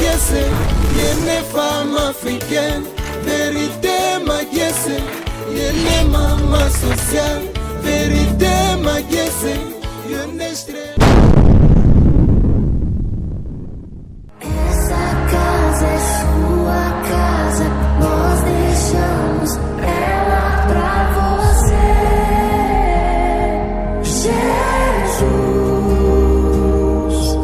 Magiesse, yene femme africaine. Vérité Magiesse, yene maman sociale. Vérité Magiesse, yene estrela. Essa casa é sua casa, nós deixamos ela pra você, Jesus.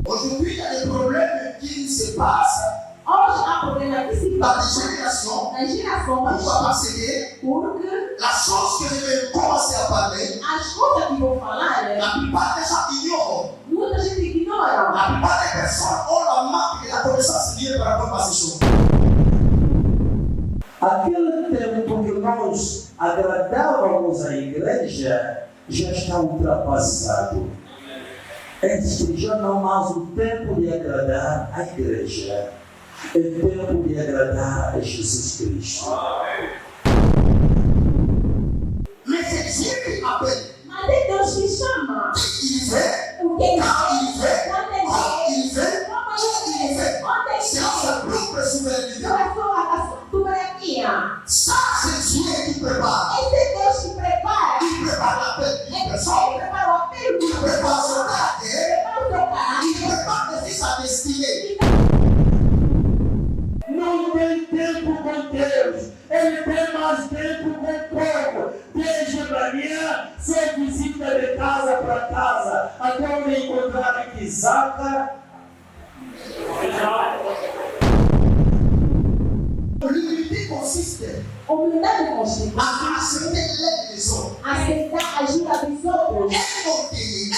Aujourd'hui, il y a des problèmes qui se passent. Hoje há problema que se Dans passa les générations, nas gerações, pourquoi? Parce que porque la chose que je vais commencer à parler, as coisas que vou falar, la plupart des gens ignorent. muita gente ignora. La plupart des personnes ont la manque de la connaissance liée par rapport à ces choses. Aquele tempo que nós agradávamos a igreja já está ultrapassado. Este já não mais o tempo de agradar a igreja. É tempo de agradar a Jesus Cristo. Mais c'est Dieu qui appelle. Mas é Deus que chama. Il fait, O que ele quand faz? il fait, Quando ele quand il fait, Como il fait. Onde ele C'est sa propre souveraineté. a sua soberania. Ça, c'est Dieu qui prépare. Esse é Deus que prepara. Il prépare l'appel d'une Ele personne. prepara o apelo Il prépare son caractère. prepara o seu Il caráter. prépare aussi sa destinée. Não tem tempo com Deus. Ele tem mais tempo com o povo. Desde manhã, só visita de casa para casa. Até onde encontrar aqui Zaca. L'humilité consiste Humildade consiste à accepter l'aide des autres. aceitar a ajuda dos outros. Un orgueilleux,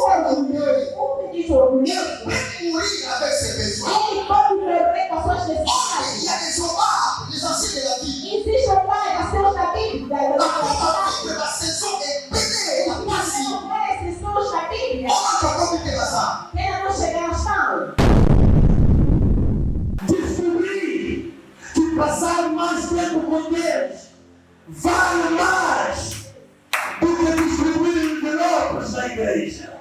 un orgueilleux, Diz orgulhoso. peut mourir avec ses besoins. Ele pode morrer com as suas Il y necessidades. a des hommages, des anciens de la vie. Existe um pai da seus da Bíblia. La probabilité que la saison est bénie, la passion. Não é esses sons da Bíblia. On a compris que ça. Ainda não chegaram. Descobrir que passar mais tempo com Deus vale mais do que distribuir envelopes na igreja.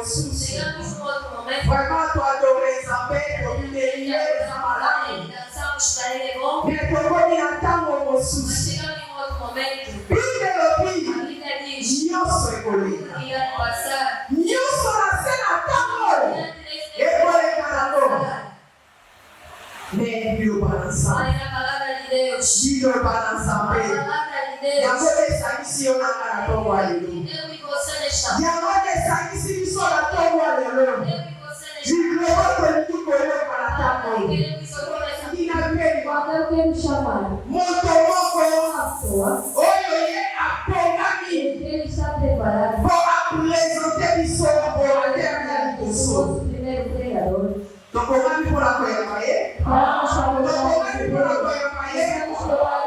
mosusu. Chegamos num outro momento. Vraiment toadoreza mpe tobimeliyeza malamu. Dançamos para ele bom. Me tokoni na ntango Mas mosusu. chegamos em um outro momento. Bible elobi A Bíblia diz nyonso ekoleka. que ia passar. Nyonso na se na ntango Diante desse ekoleka nango. Me biloba na nzambe. Olha na palavra de Deus. Biloba na A nzambe. palavra de Deus. Yango esangisi yo nanga na ntongo ya lelo. Eu e você nesta. Yango esangisi biso na ntongo ya lelo. Eu e você nesta. Biloba tolingi koyoka na ntango. Queremos socorrer essa Ina peli Agora eu quero chamar moto a moko pessoa oyo ye apongami que ele está preparado mpo apresente biso bolatere ya para liboso. o primeiro pregador. Tokongami mpona koyamba ye. Vamos chamar Tokongami mpona koyamba ye.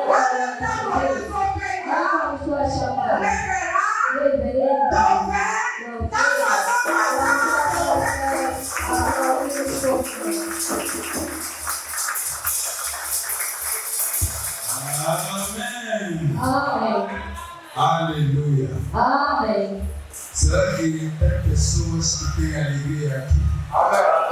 Wana ntango ezopenga Vamos lá chamar levera reverendo. tofe ntango azopasa. Amen. Amém. Aleluia. Amém. Será que tem pessoas que têm alegria aqui?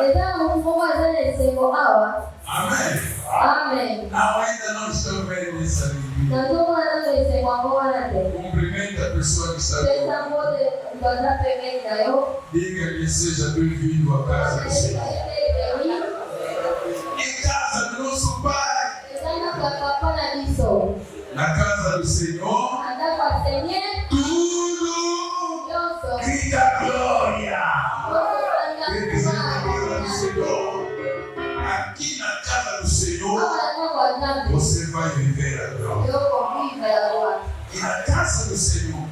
Então, vamos fazer esse aula. Amém. Amém. Não, ainda não estou vendo essa alegria. Nós vamos fazer esse agora. Cumprimenta a pessoa que está aqui. Vocês podem botar primeiro, eu. Diga que seja bem-vindo à casa do Senhor. Em casa do nosso Pai. Na casa do Senhor. Tudo grita glória. Quer dizer, na casa do Senhor. Aqui na casa do Senhor. Você vai viver a glória. E na casa do Senhor.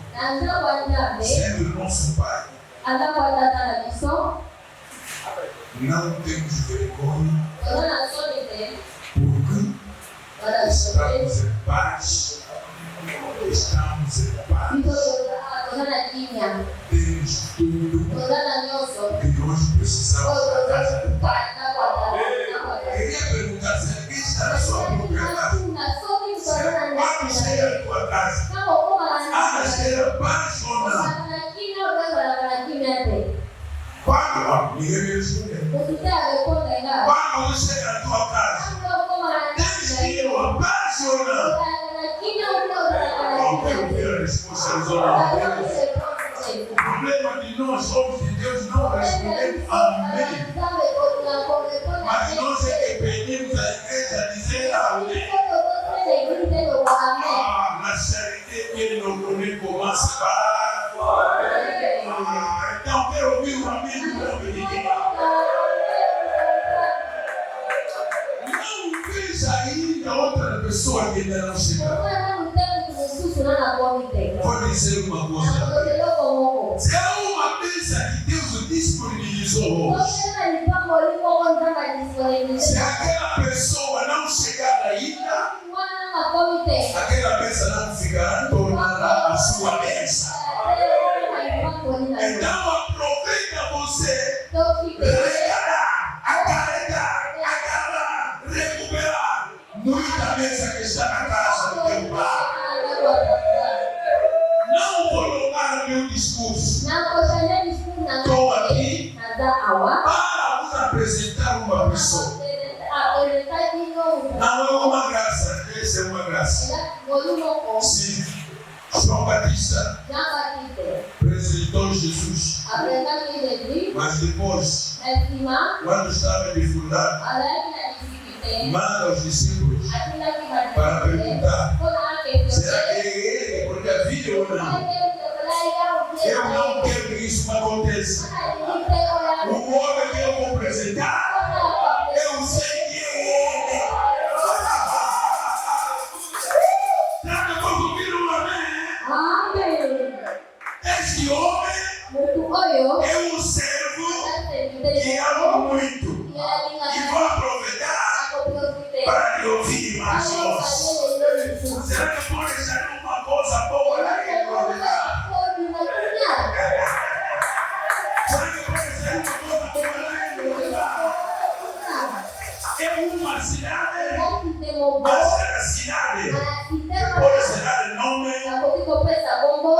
Sendo o nosso Pai. Não temos vergonha. Porque estamos em paz. Estamos em paz. Temos tudo que nós precisamos na casa do Pai. Queria perguntar se alguém está na sua própria casa. Quando chega a tua casa, anda cheira paz ou não? Quando? Ninguém me respondeu. Quando você chega na tua casa, tens que ir a paz ou não? Não quero ver a resposta dos homens de Deus. O problema de nós, homens de Deus, não respondemos amém. Mas nós é que pedimos à igreja dizer amém. Na charité, ele não começa a falar. Então, quero ouvir o amém do nome de Deus. Não veja ainda outra pessoa que ainda não chegou. Vou dizer uma coisa. Se há uma mesa que Deus disponibilizou hoje, se aquela pessoa não chegar ainda, aquela mesa não ficará tornará a sua mesa. Então aproveita você, recarregar, agarrar, recuperar muita mesa que está na casa do teu pai. Não colocar meu discurso. Estou aqui para vos apresentar uma pessoa. Não é uma graça, essa é uma graça. Sim, João Batista apresentou Jesus. Mas depois, quando estava defundado, manda os discípulos para perguntar: será que é ele? Porque a vida ou não? Eu não quero que isso aconteça. O homem que eu vou apresentar, eu sei que é ele. Será que eu vou ouvir um amém? Este homem é um servo que amo muito e vou aproveitar para lhe ouvir mais voz. Será que pode ser uma coisa boa para ele aproveitar? Será que pode ser uma coisa boa para ele aproveitar? É uma cidade, mas a cidade pode ser nome,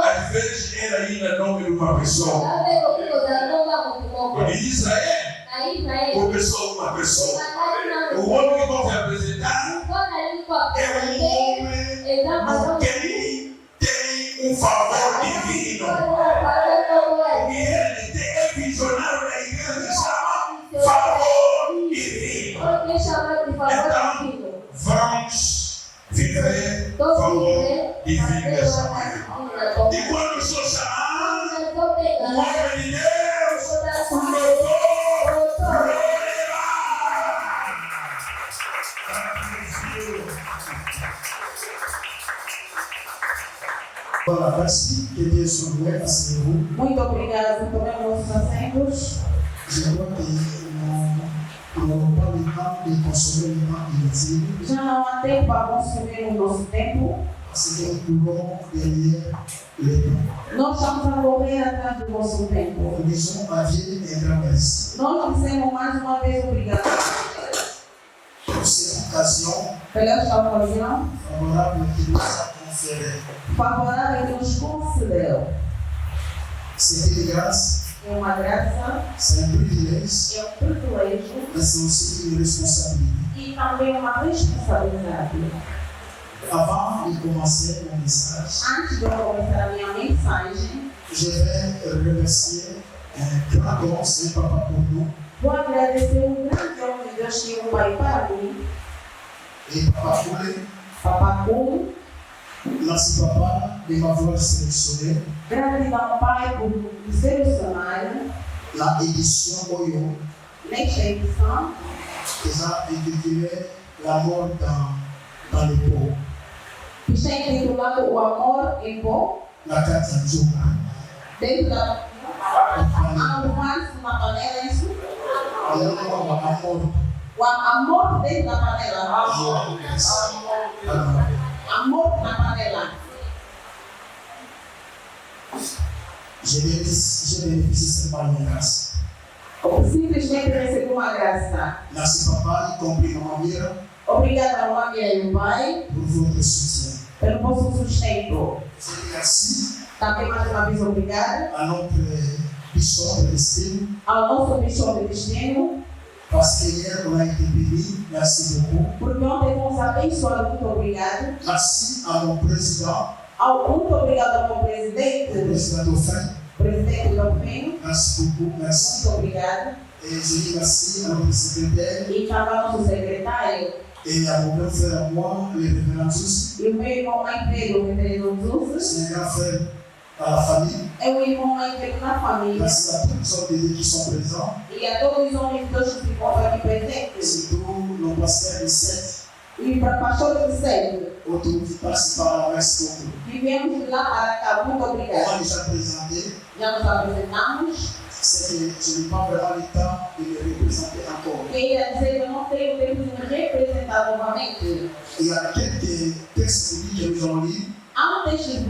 às vezes era ainda nome de uma pessoa. Em Israel, Na Israel, começou uma pessoa. o O homem que vão te apresentar é um homem que tem um favor divino. E ele é visionário da igreja, chama favor divino. Então, vamos viver favor divino dessa manhã. E quando eu sou chamado, o homem de Deus, o doutor, Voilà, merci. Que Dieu soit loué, asseyez-vous. Muito obrigada por tomar nossos assentos. Je crois que nous n'aurons pas le temps de consommer le temps inutile Já não há tempo para consumir o nosso tempo. parce que nous courons derrière le temps. Nós estamos a correr atrás do nosso tempo. Nous disons à Dieu un grand merci Nós dizemos mais uma vez obrigado pour cette occasion pela esta ocasião favorable qui nous a conférée. favorável que nos concedeu. C'est une grâce, É uma graça, c'est un privilège, é um privilégio mais c'est aussi une responsabilité. e também uma responsabilidade. Avant de commencer mon message, Antes de eu começar a minha mensagem, je vais remercier un grand homme, c'est Papa pour nous, vou agradecer o grande homem de Deus que é um pai para mim, et Papa Koulé. Papá Cum. Merci Papa de m'avoir sélectionné. Gratidão, Pai, por me selecionar La édition Oyo, nesta edição. ils ont intitulé La mort dans les pots. Que está intitulado O Amor em Pó, La carte à Djoka. dentro da almoço na panela, isso? O amor dentro da panela. Amor na panela. Je bénéficie seulement de grâce. Simplesmente recebi uma graça. Merci Papa, y compris Maman Mira, Obrigada, mamãe e o pai, pour votre soutien. pelo vosso sustento. Je dis merci Também, mais uma vez, obrigada à notre bishop de l'estime, ao nosso bicho de destino, parce qu'hier on a été béni. Merci beaucoup. porque ontem fomos abençoados. Muito obrigado. Merci à mon président, Muito obrigado ao meu le presidente, président Dauphin. presidente Delfino. Merci beaucoup, merci. Muito obrigado. Et je dis merci à notre secrétaire E também ao nosso secretário et à mon grand frère à moi, le révérend Tous. e o meu irmão mais velho, o reverendo Zuz. C'est un grand frère à la famille. É o irmão mais velho na família. Merci à tous les hommes de Dieu qui sont présents, E a todos os homens de Deus que se encontram aqui presentes. surtout nos pasteurs de 7, E para pastores do céu, autour qui passent par la West Congo. que viemos de lá para cá. Muito On m'a obrigado. déjà présenté, Já nos apresentamos. c'est que je n'ai pas vraiment le temps de me représenter encore. Queria dizer que eu não tenho tempo de me representar novamente. Il y a quelques textes bibliques que nous allons lire.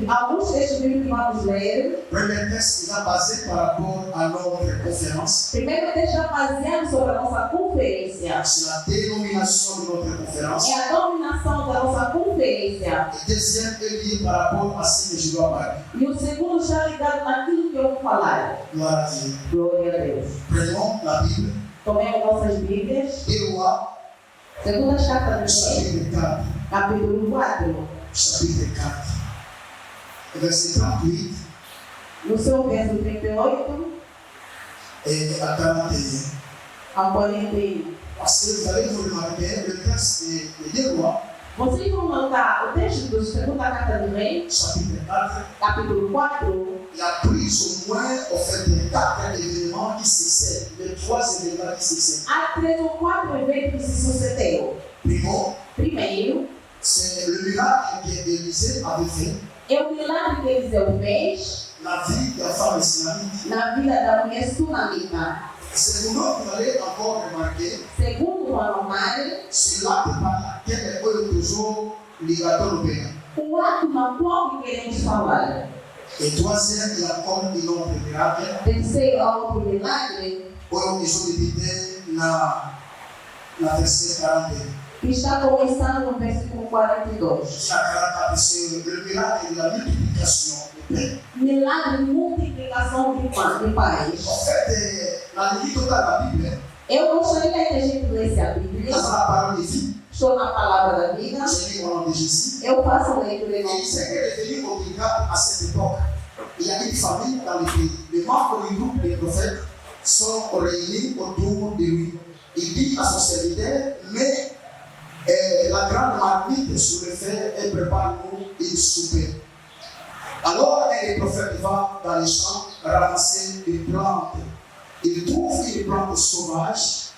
Alguns textos bíblicos que vamos ler. Premier texte, il est basé par rapport à notre conférence. Primeiro texto é baseado sobre a nossa conferência. C'est la dénomination de notre conférence. É a dominação da nossa conferência. Le deuxième est lié par rapport à ce que je dois parler. E o segundo já ligado naquilo que eu vou falar. Gloire à Dieu. Glória a Deus. Prenons la Bible. Tomemos nossas Bíblias. Des Rois, Segunda carta de Reis, chapitre 4. capítulo 4. Chapitre 4. Verset 38 No seu verso 38 et à 41. ao 41. Parce que vous allez vous remarquer, le texte des Rois, Vocês vão notar o texto da segunda carta de Reis, chapitre 4, capítulo 4. il a pris au moins, en fait, 4 événements qui succèdent. Les 3 événements qui succèdent. Há 3 ou 4 eventos que se sucederam. Primo, Primeiro, c'est le miracle que Élisée avait fait. é o milagre que Eliseu fez La vie de la femme islamite. na vida da mulher sunamita. Segundo, vous allez encore remarquer, Segundo o anormal, c'est l'acte par laquelle est toujours ligateur européen. o ato na qual que queremos falar. Et troisième, il y a encore un autre miracle. Terceiro, há outro milagre Où ils ont débuté la verset 41. que está começando no versículo 42. C'est le miracle de la multiplication du pain. Milagre de multiplicação de pães. En fait, la Eu gostaria que a gente lesse a Bíblia. Estou na palavra da vida. Eu faço a leitura em nome de Jesus. Il y a une famille dans le pays. Les membres du groupe des prophètes sont réunis autour de lui. Il dit à son serviteur, mais la grande marmite sur le feu et prépare-nous une souper. Alors un des prophètes va dans les champs ramasser une plante. Il trouve une plante sauvage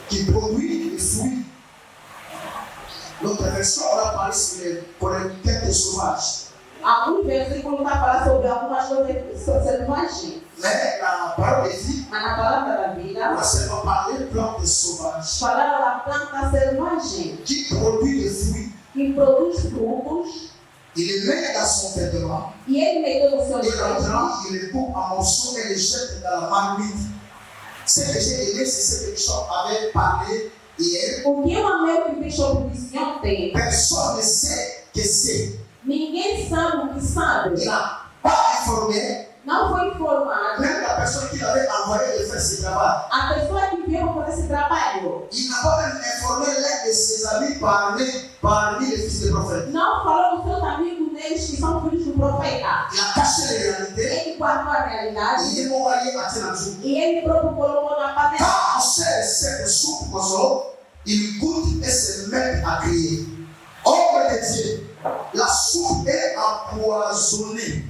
qui produit des fruits. L'autre version aura parlé sur les têtes sauvages. Alguns versículos vai falar sobre algumas coisas selvagens. Mais la parole dit, Mas na palavra da vida, on seulement parler de plantes sauvages falaram da planta selvagem qui produit des fruits. que produz frutos. Il les met dans son vêtement E ele meteu no seu et en vestido. entrant, il les coupe en morceaux et les jette dans la marmite. Ce que j'ai aimé, c'est ce que Bishop avait parlé hier. O que eu amei o que o Bishop disse ontem, Personne ne sait que c'est. ninguém sabe o que sabe. Il n'a pas informé, Não foi informado. même la personne qui l'avait envoyé de faire ce travail. A pessoa que veio fazer esse trabalho Il n'a pas même informé l'un de ses amis parmi les fils des prophètes. não falou dos seus amigos deles que são filhos do profeta. Il a caché les réalités Ele guardou a realidade et il m'a envoyé à Tiananzhou. e ele próprio colocou na panela. Quand on sert cette soupe aux autres, il goûte et se met à crier. Homme de Dieu, la soupe est empoisonnée.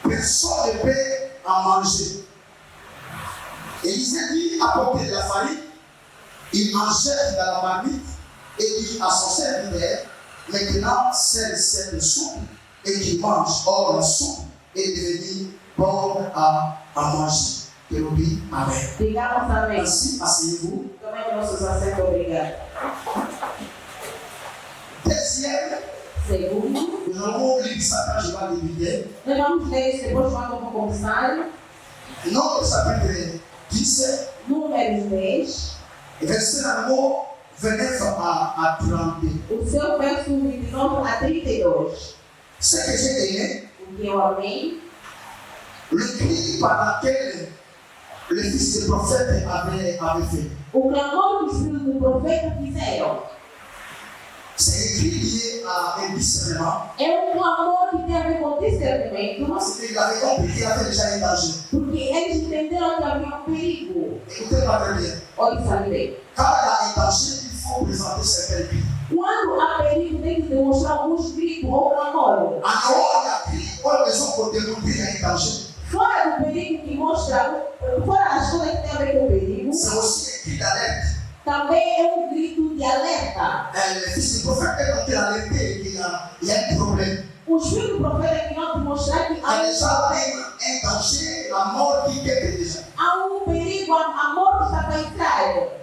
Personne ne peut en manger. Élisée dit apporter de la farine, il en jette dans la marmite et dit à son serviteur, maintenant sers cette soupe et qu'il mange. Or la soupe est devenue bonne à manger. Que l'on dit Amen. Digamos amém. Ainsi, asseyez-vous. Tomemos nossos assentos, obrigado. Deuxième, Segundo, nous allons lire ça quand je vais débuter. nós vamos ler isso depois quando eu vou começar. Notre chapitre 10, Números 10, verset numéro 29 à 32. o seu verso 29 a 32. Ce que j'ai aimé, O que eu amei, le cri par lequel le fils du prophète avait fait. o clamor que os filhos do profeta fizeram. C'est un cri lié à un discernement. É clamor que tem a ver com discernimento, Parce qu'il avait compris qu'il y avait déjà un danger. porque eles entenderam que havia perigo. Écoutez-moi très bien. Olha, sabe bem. Quand il y a un danger, il faut présenter certains cris. Quando há perigo, tem que demonstrar alguns gritos ou clamor. En dehors, il y a cri, on a besoin pour démontrer qu'il y a un danger. Fora do perigo que mostra, fora as coisas que tem a ver com o perigo, C'est aussi un cri d'alerte. também é grito de alerta. Le fils du prophète est en train d'alerter qu'il y a un problème. Os filhos do profeta que vão te mostrar que Il y a déjà un danger, la mort qui guette déjà. há perigo, a morte está para entrar.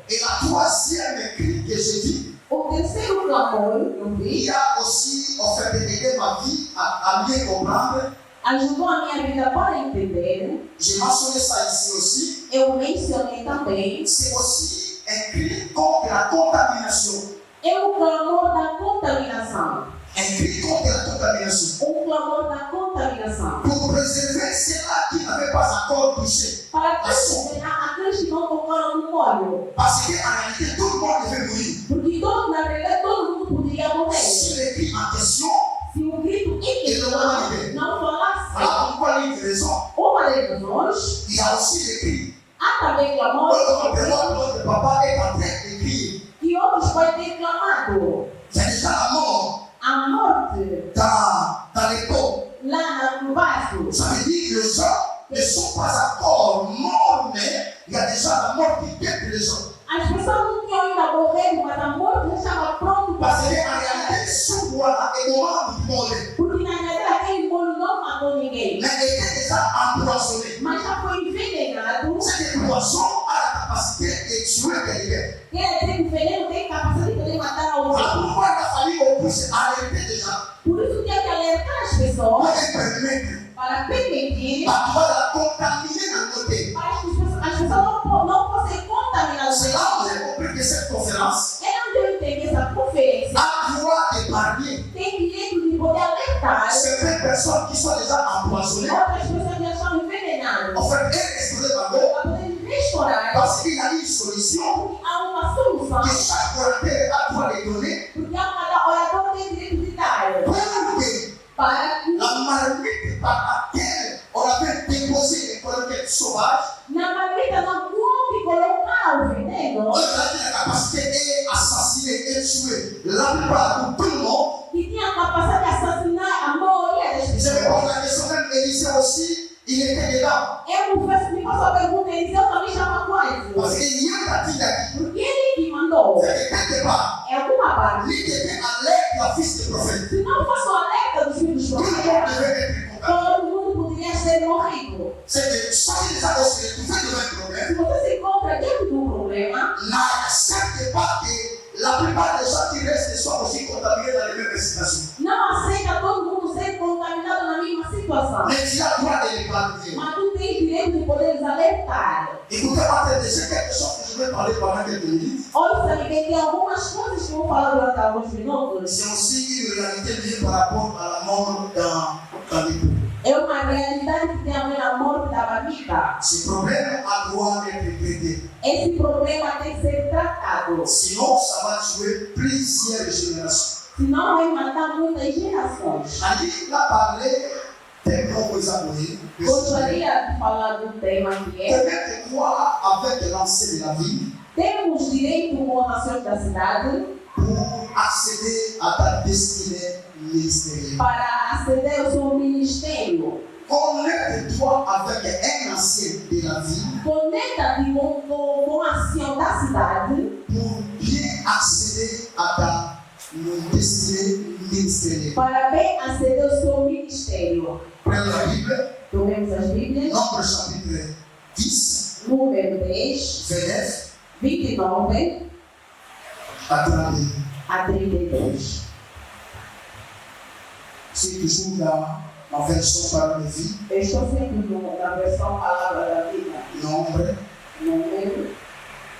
Et la troisième cri que j'ai dit, O terceiro clamor, eu il vi, a aussi en fait aidé ma vie à mieux comprendre. ajudou a minha vida para entender. J'ai mentionné ça ici aussi. Eu mencionei também. C'est aussi un cri contre la contamination. É o clamor da contaminação. Un cri contre la contamination. O clamor da contaminação. Pour préserver ceux-là qui n'avaient pas encore touché. Para preservar aqueles que não tocaram no molho. Parce qu'en réalité, tout le monde devait mourir. Porque na realidade todo mundo poderia morrer. Si le cri en question, Se o grito em questão não falasse voilà pourquoi il y a une raison. uma das razões, Il y a aussi des cris. há também clamores Notre papa est en train de crier. que outros podem ter clamado. Il y a déjà la mort A morte dans les pots. lá no vaso. Ça veut dire que les gens ne sont pas encore morts, mais il y a déjà la mort qui guette les gens. As pessoas não tinham ainda morrido, mas a morte já estava pronto para Parce qu'en réalité, ce bois-là est mort du monde. porque na realidade aquele molho não matou ninguém, Mais il était déjà empoisonné. mas já foi envenenado. C'est que le poisson a la capacité de tuer quelqu'un. Quer dizer que o veneno tem capacidade de matar Voilà alguém. pourquoi il a fallu qu'on puisse arrêter les gens Por isso tinha que alertar as pour pessoas les permettre. para permitir Parce qu'on va la contaminer d'un côté. para que as pessoas não fossem contaminadas. C'est solution Há uma solução. que chaque orateur a droit de donner Porque cada orador tem direito de dar. pour que Para que la marmite par laquelle on avait déposé les croquettes sauvages, na marmita não pode colocar o veneno. on a la capacité d'assassiner et tuer la plupart de tout le monde. Que tinha a capacidade de assassinar a maioria das Je pessoas. me pose la question, même Élisée aussi, il était dedans. Eu me faço a pergunta, Eliseu também chama Parce quanto? qu'il y a un dit Porque ele que mandou. c'est que quelque part, É alguma parte. lui qui était à l'aide la fils de prophète, Se não fosse o alerta dos filhos tout le monde profetas, devait être content. todo mundo poderia ser morrido. C'est que chacun des gens se retrouvé devant un problème, Se você se encontra diante de um problema, n'accepte pas que la plupart des gens qui restent soient aussi contaminés dans les mêmes situations. não aceita todo mundo ser contaminado na mesma situação. Mais tu as le droit de les parler. Mas tu tens direito de poder les alertar. Écoutez-moi, c'est quelque chose que je vais parler pendant quelques minutes. Olha, sabe que tem algumas coisas que eu vou falar durante alguns minutos. C'est aussi une réalité liée par rapport à la mort dans les peuples. É uma realidade que tem a ver com a morte da barriga. Ce problème a droit d'être traité. Esse problema tem que ser tratado. Sinon, ça va tuer plusieurs générations. Senão vai matar muitas gerações. Ali, a parlé des propres abonnés. Gostaria de falar do tema que é: Permettre quoi avec l'ancien de la vie temos direito como nações da cidade pour accéder à ta destinée ministérielle. para aceder ao seu ministério. Connecte-toi avec un ancien de la vie Conecta-te com a ação da cidade pour bien accéder à ta destinée ministérielle. para bem aceder ao seu ministério. Prenez la Bible, Tomemos as Bíblias. Nombre chapitre 10, Número 10, 29 29 à 32. a 32. C'est toujours la version par la vie. Eu estou sempre na versão Palavra da Vida. Nombre, Número.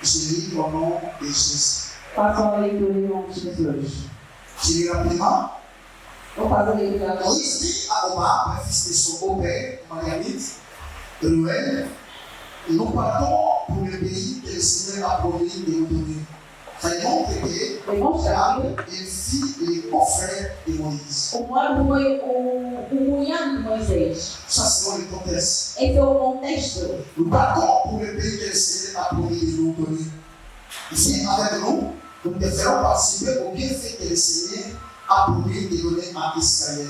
je lis au nom de Jésus. Façam a leitura em nome de Jesus. Je lis rapidement. Vou fazer a leitura agora. Moïse dit à Omar, le fils de son beau-père, Mariamite, Reuel, nous partons pour le pays que le Seigneur a promis de nous donner. Ça montre que Demonstra il fit les beaux-frères de Moïse. o cunhado de Moisés. Ça, c'est le contexte. Esse é o contexto. Nous partons pour le pays que le Seigneur a promis de nous donner. Ici, avec nous, nous te ferons participer au bienfait que le Seigneur a promis de donner à Israël.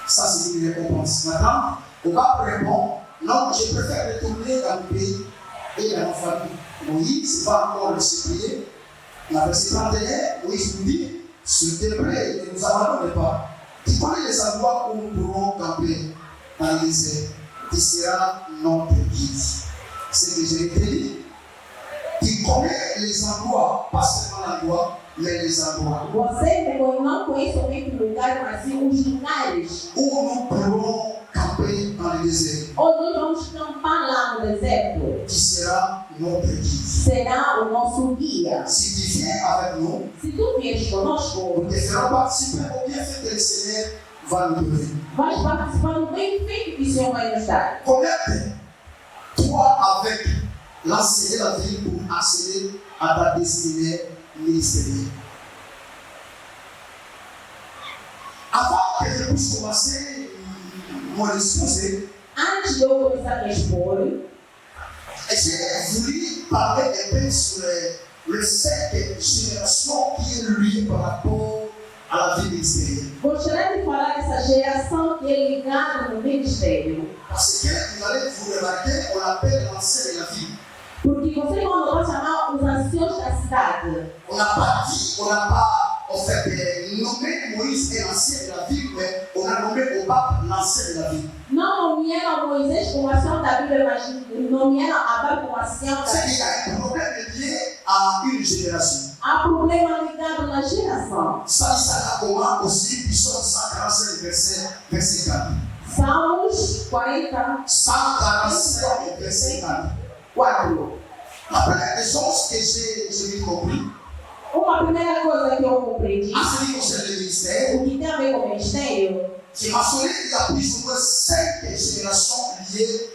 Ça, c'est une récompense. Maintenant, on va répondre, non, je préfère retourner dans le pays et dans ma famille. Moïse va encore le supplier. La verset 31, Moïse nous dit, s'il te plaît, ne nous abandonne pas. Tu connais les endroits où nous pourrons camper dans le désert. Tu seras notre guide. C'est que j'ai été dit. Tu connais les endroits, pas seulement l'endroit, mais les endroits Você não conhece somente o lugar, mas sim os lugares où nous pourrons camper dans le désert. onde nós vamos campar lá no deserto. Tu seras notre guide. Será o nosso guia. Si tu viens avec nous, Se tu vieres conosco, nous te ferons participer au bienfait que le Seigneur va nous donner. vais participar do bem feito que o Senhor vai nos dar. Connecte-toi avec l'ancien de la vie pour accéder à ta destinée ministérielle. Avant que je puisse commencer mon exposé, Antes de eu começar a expor, j'ai voulu parler un peu sur le cette génération qui est liée par rapport à la vie ministérielle. gostaria de falar dessa geração que é ligada no ministério. Parce que vous allez vous remarquer, on appelle l'ancien de la vie. Porque vocês vão notar chamar os anciãos da cidade. On n'a pas dit, on n'a pas en fait nommé Moïse et l'ancien de la vie, mais on a nommé au pape l'ancien de la vie. Não nomearam Moisés como ancião da Bíblia, mas nomearam Abraão como ancião da C'est qu'il y a un problème lié à une génération. Há problema ligado na geração. Ça, ça a comment aussi, Psaume 145, verset 4. Salmos 40, 145, verset 4. 4. La première des choses que j'ai compris, Uma primeira coisa que eu compreendi, en ce qui concerne le ministère, o que tem a ver com o ministério, j'ai mentionné qu'il y a plus ou moins 5 générations liées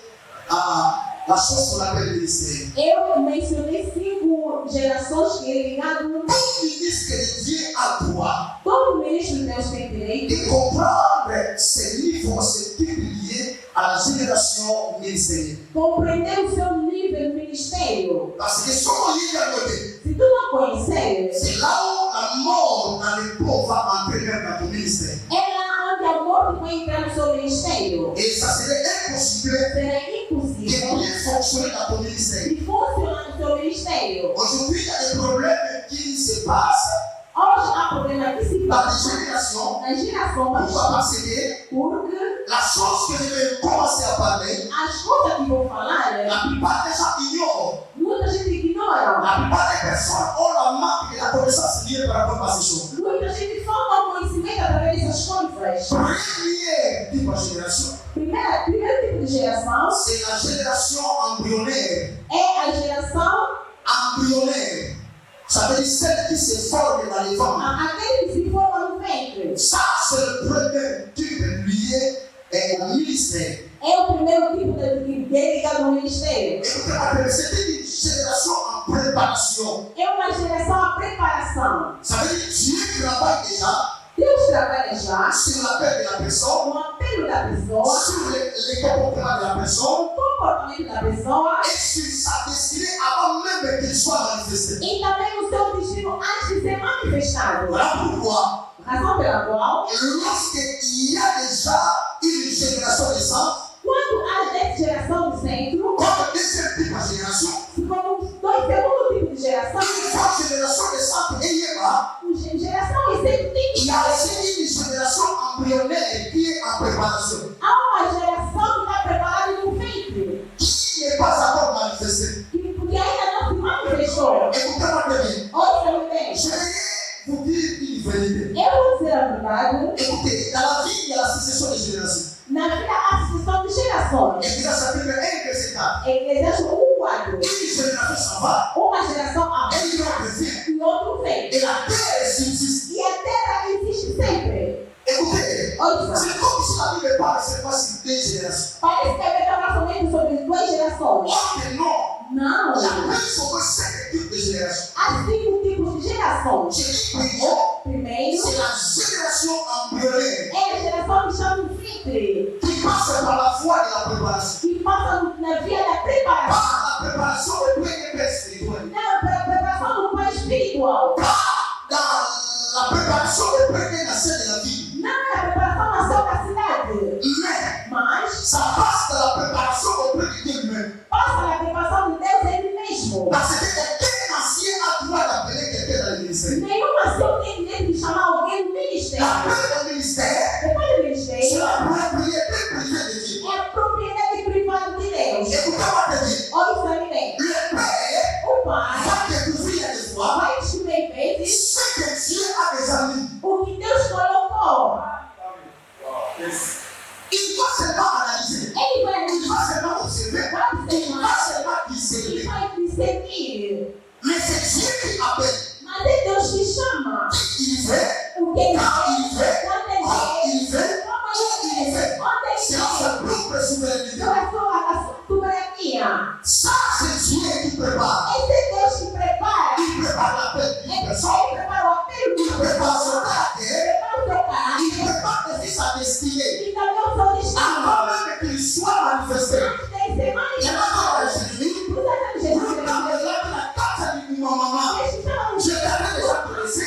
à la chose qu'on appelle le ministère. eu mencionei 5 como gerações que ele ligado no Tout ministre que Dieu a droit todo ministro de Deus tem direito de comprendre ce niveau, ce type lié à la génération ministérielle. compreender o seu nível de ministério. Parce que si on lit à côté, Se tu não conhecer, c'est là où la mort dans le pot va entrer dans ton ministère. é lá onde a morte vai entrar no seu ministério. Et ça serait impossible Será de impossível bien fonctionner dans ton ministère. de funcionar no seu ministério. Aujourd'hui, il y a des problèmes qui se passent Hoje há problema que se dans les passa générations. nas gerações Pourquoi? Parce que porque la chose que je vais commencer à parler, as coisas que vou falar, la plupart des gens ignorent. muita gente ignora. La plupart des personnes ont la manque de la connaissance liée par rapport à ces choses. Muita gente falta o conhecimento através dessas coisas. Premier type de génération, Primeiro tipo de geração c'est la génération embryonnaire. é a geração Embryonnaire. Ça veut dire celle qui se forme dans les ventres. aquele que se forma no ventre. Ça, c'est le premier type lié au ministère. É o primeiro tipo de ligado no ministério. Écoutez-moi, c'est une génération en préparation. É uma geração à preparação. Ça veut dire que Dieu travaille déjà Deus trabalha já sur l'appel de la personne, no apelo da pessoa, sur les comportements de la personne no comportamento da pessoa et sur sa destinée avant même qu'il soit manifesté. e também no seu destino antes de ser manifestado. Voilà pourquoi, Razão pela qual, lorsqu'il y a déjà une génération naissante, quando há dessa geração do centro, comme deuxième type de génération, se como segundo tipo de geração, une fois génération naissante et là, geração e sempre tem il y a aussi une génération embryonnaire qui est en préparation, há uma geração que está preparada no ventre, qui n'est pas encore manifestée. que ainda não se manifestou. Écoutez-moi très bien. Ouça-me bem. Je vais vous dire une vérité. Eu vou dizer a verdade. Écoutez, dans la vie, il y a la succession des générations. Na vida há sucessão de gerações. Ecclésiaste chapitre 1, verset 4. Eclesiastes 1:4. Une génération s'en va Uma geração et avança une autre vient. e outro vem. Et la terre subsiste. E a terra existe sempre. Écoutez, Ouça. c'est comme si la Bible parle seulement sur deux générations. Parece que a Bíblia fala somente sobre duas gerações. Or que non, Não. il y a même sur 5 types de générations. Há 5 tipos de gerações. J'ai dit premier, Primeiro, c'est la génération embryonnaire é a geração que chama de ventre, qui passe par la voie de la préparation. que passa na via da preparação. Pas la préparation du premier père spirituel. Não, para a preparação do pai espiritual. Pas dans la préparation du premier nation de la vie. Não é a preparação na sua cidade. Mas Ça passe dans la préparation auprès de Dieu lui-même. passa na preparação de Deus ele mesmo. Parce que aucun ancien a droit d'appeler quelqu'un dans le ministère. Nenhuma ação tem direito de chamar alguém no ministério. L'appel au ministère, Depois do c'est ministério, la propriété privée de Dieu. é a propriedade privada de Deus. Écoutez-moi te dire, Ouça-me bem. le Père O pai va découvrir des fois vai descobrir vezes ce que Dieu a déjà mis. o que Deus colocou. Il va seulement analyser. Ele vai Il va seulement observer. vai Il va observar, seulement ele discerner. vai discernir. Mais c'est Dieu qui appelle. Mas é Deus que chama. Il fait, O que ele quand il fez, fait, quando ele quand il fez, fait, como où ele il fez, fait. onde ele C'est dans sa propre souveraineté. fez. A sua soberania. Ça, c'est Dieu qui prépare. Esse é Deus que prepara. Il prépare l'appel d'une Ele personne. prepara o apelo de Il uma prépare son pessoa. caractère. Prepara o seu caráter. Il prépare aussi sa destinée. E também o seu destino. Avant même qu'il soit manifesté. Antes dele ser Il y a encore manifestado. Jésus. Por isso é que Jesus Vous parlez là de la carte de mon maman. Eles estavam Je t'avais déjà connaissé.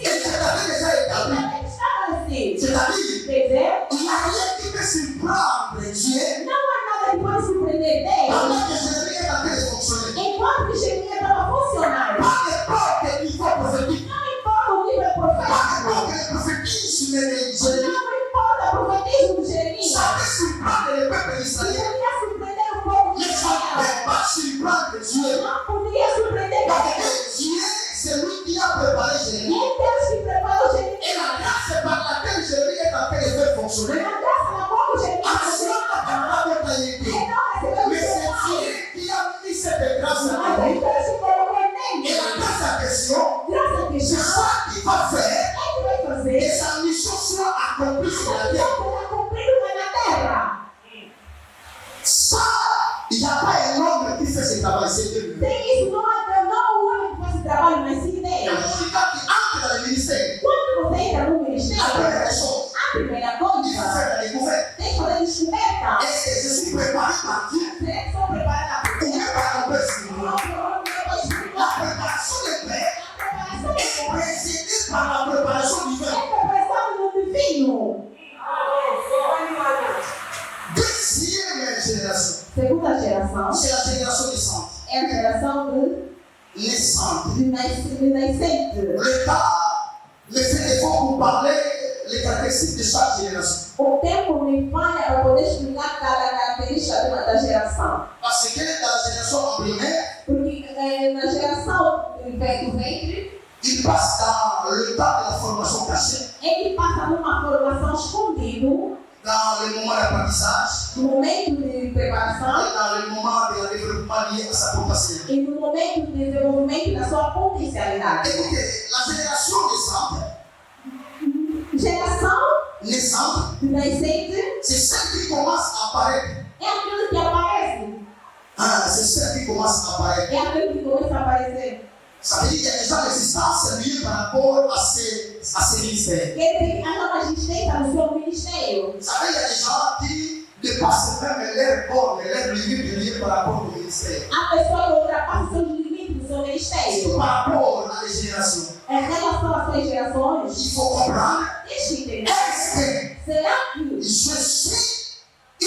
Et je t'avais déjà établi. C'est-à-dire, Quer dizer, il n'y a rien qui peut surprendre Dieu não há nada que pode surpreender Deus pendant que Jérémie est en train de fonctionner. enquanto que Jeremias estava funcionando. Pas n'importe quel niveau prophétique. Não importa o nível Pas profético. n'importe quel prophétisme de Jérémie. Não importa o profetismo de Jeremias. Ça peut surprendre le peuple d'Israël. Poderia surpreender o povo de Mais ça ne Israel. peut pas surprendre Dieu. Não poderia surpreender Parce Deus. que Dieu, c'est lui qui a préparé Jérémie. É Deus que preparou Et Jeremias. la grâce par laquelle Jérémie est en train de faire fonctionner. A graça na qual Jeremias Action n'a pas notoriété. ele não recebeu Mais o c'est seu Dieu qui a mis cette grâce en mas lui. Deus que colocou Et nele. la grâce en question, Graça que c'est chama, ça qui va faire ele vai que fazer. sa mission soit accomplie sur la Essa terre. missão será cumprida na terra. Ça, il n'y a pas un homme qui fait ce travail, c'est Dieu. Sem isso, não é a geração naissante. de nascente. Le fait d'effort pour parler les caractéristiques de chaque génération. O tempo me falha para poder explicar cada característica da geração. Parce que dans la génération embryonnaire, Porque na geração do ventre, il passe dans le temps de la formation cachée, ele passa numa formação escondida, dans le moment d'apprentissage, no momento de preparação et dans le moment de développement lié à sa potentialité. e no momento de desenvolvimento da sua potencialidade. Écoutez, la génération Geração naissante, de nascente c'est celle qui commence à apparaître. é aquilo que aparece, C'est celle qui commence à apparaître. é aquilo que começa a aparecer. Ça veut dire qu'il y a déjà l'existence liée par rapport à ces ministères. Quer dizer que há uma existência no seu ministério. Vous savez, il y a des gens qui dépassent même leur bornes, leur limite liées par rapport au ministère. Há pessoas que ultrapassam seus limites no seu ministério. Par rapport à les générations. Em relação às suas gerações, Il faut comprendre. deixa eu entender. Est-ce Será que que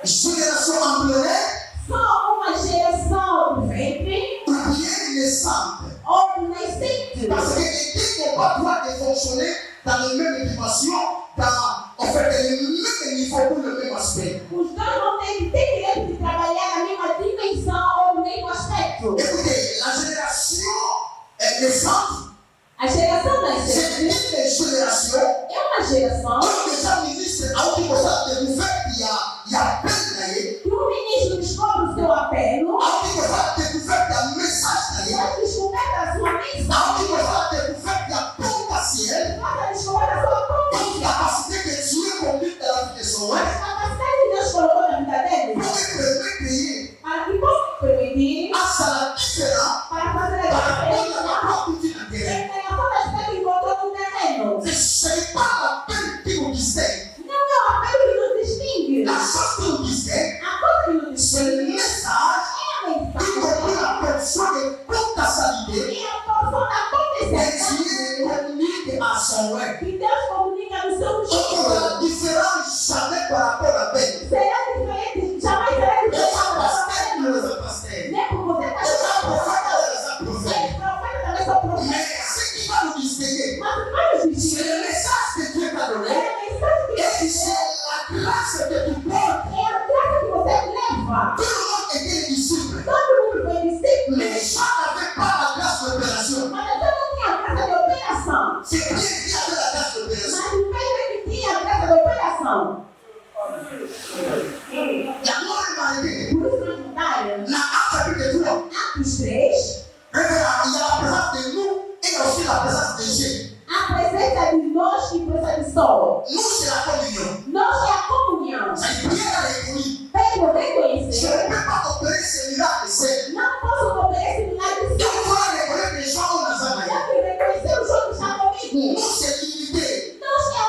je suis une génération embryonnaire só uma geração do ventre ou bien naissante? ou do nascente? Parce que les deux n'ont pas droit de fonctionner dans les mêmes dimensions, dans le même niveau pour le même aspect. Os dois não têm direito de trabalhar na mesma dimensão ou no mesmo aspecto. Écoutez, la génération naissante, A geração c'est nascente une génération é uma geração comme déjà ministre a oublié ça de nous faire il y a peine que o ministro descobre o seu apelo, a oublié ça de nous faire il y a message vai descobrir a sua a missão, oublié ça de nous faire il y a potentiel, vai descobrir a sua une potência, capacité que Dieu conduit dans la vie de son a rêve capacidade que Deus colocou na vida dele, pour que le pays para que possa permitir, à sa différence para fazer par a rapport à diferença la propre vie de terrain. entre a capacidade que encontrou no terreno. Ce n'est pas la peine qui nous distingue. Não é o apelo que nos distingue. La chose qui nous distingue, A coisa que nos c'est le distingue message é a qui comprend mensagem la personne de potentialité e a porção da que potencialidade Dieu communique à son rêve. que Deus comunica no seu Donc, destino. différent jamais par rapport à peine. Será diferente, jamais será Les diferente da pasteurs sua ne vida. les pasteurs. Nem por você está Les chamando prophètes ne les prophètes. os profetas também são profetas. Mais ce qui va nous distinguer, Mas o que vai nos c'est distinguir le message que Dieu t'a é donné a mensagem que et Deus c'est la grâce que tu portes. é a graça que você leva. Tout le monde était disciple. Todo mundo foi discípulo, Les gens n'avaient pas la grâce d'opération. mas eu não tinha a graça de operação. C'est Dieu qui avait la grâce d'opération. Mas o Pedro que tinha a graça de operação. Il y a moins de marqué. Por isso, na batalha, La Acte chapitre 3, Atos 3, il y a la présence de nous et il y a aussi la présence de Dieu. a presença de nós e a presença de Sol. Nous, c'est la communion. Nós é a comunhão. C'est Pierre a répondu. Pedro vem Je conhecer. ne peux pas opérer ce miracle seul. Não posso comer esse milagre Il sem. faut reconnaître les gens au Nazareth. Eu que reconhecer os outros que estão comigo. Nous, c'est l'unité Nós é a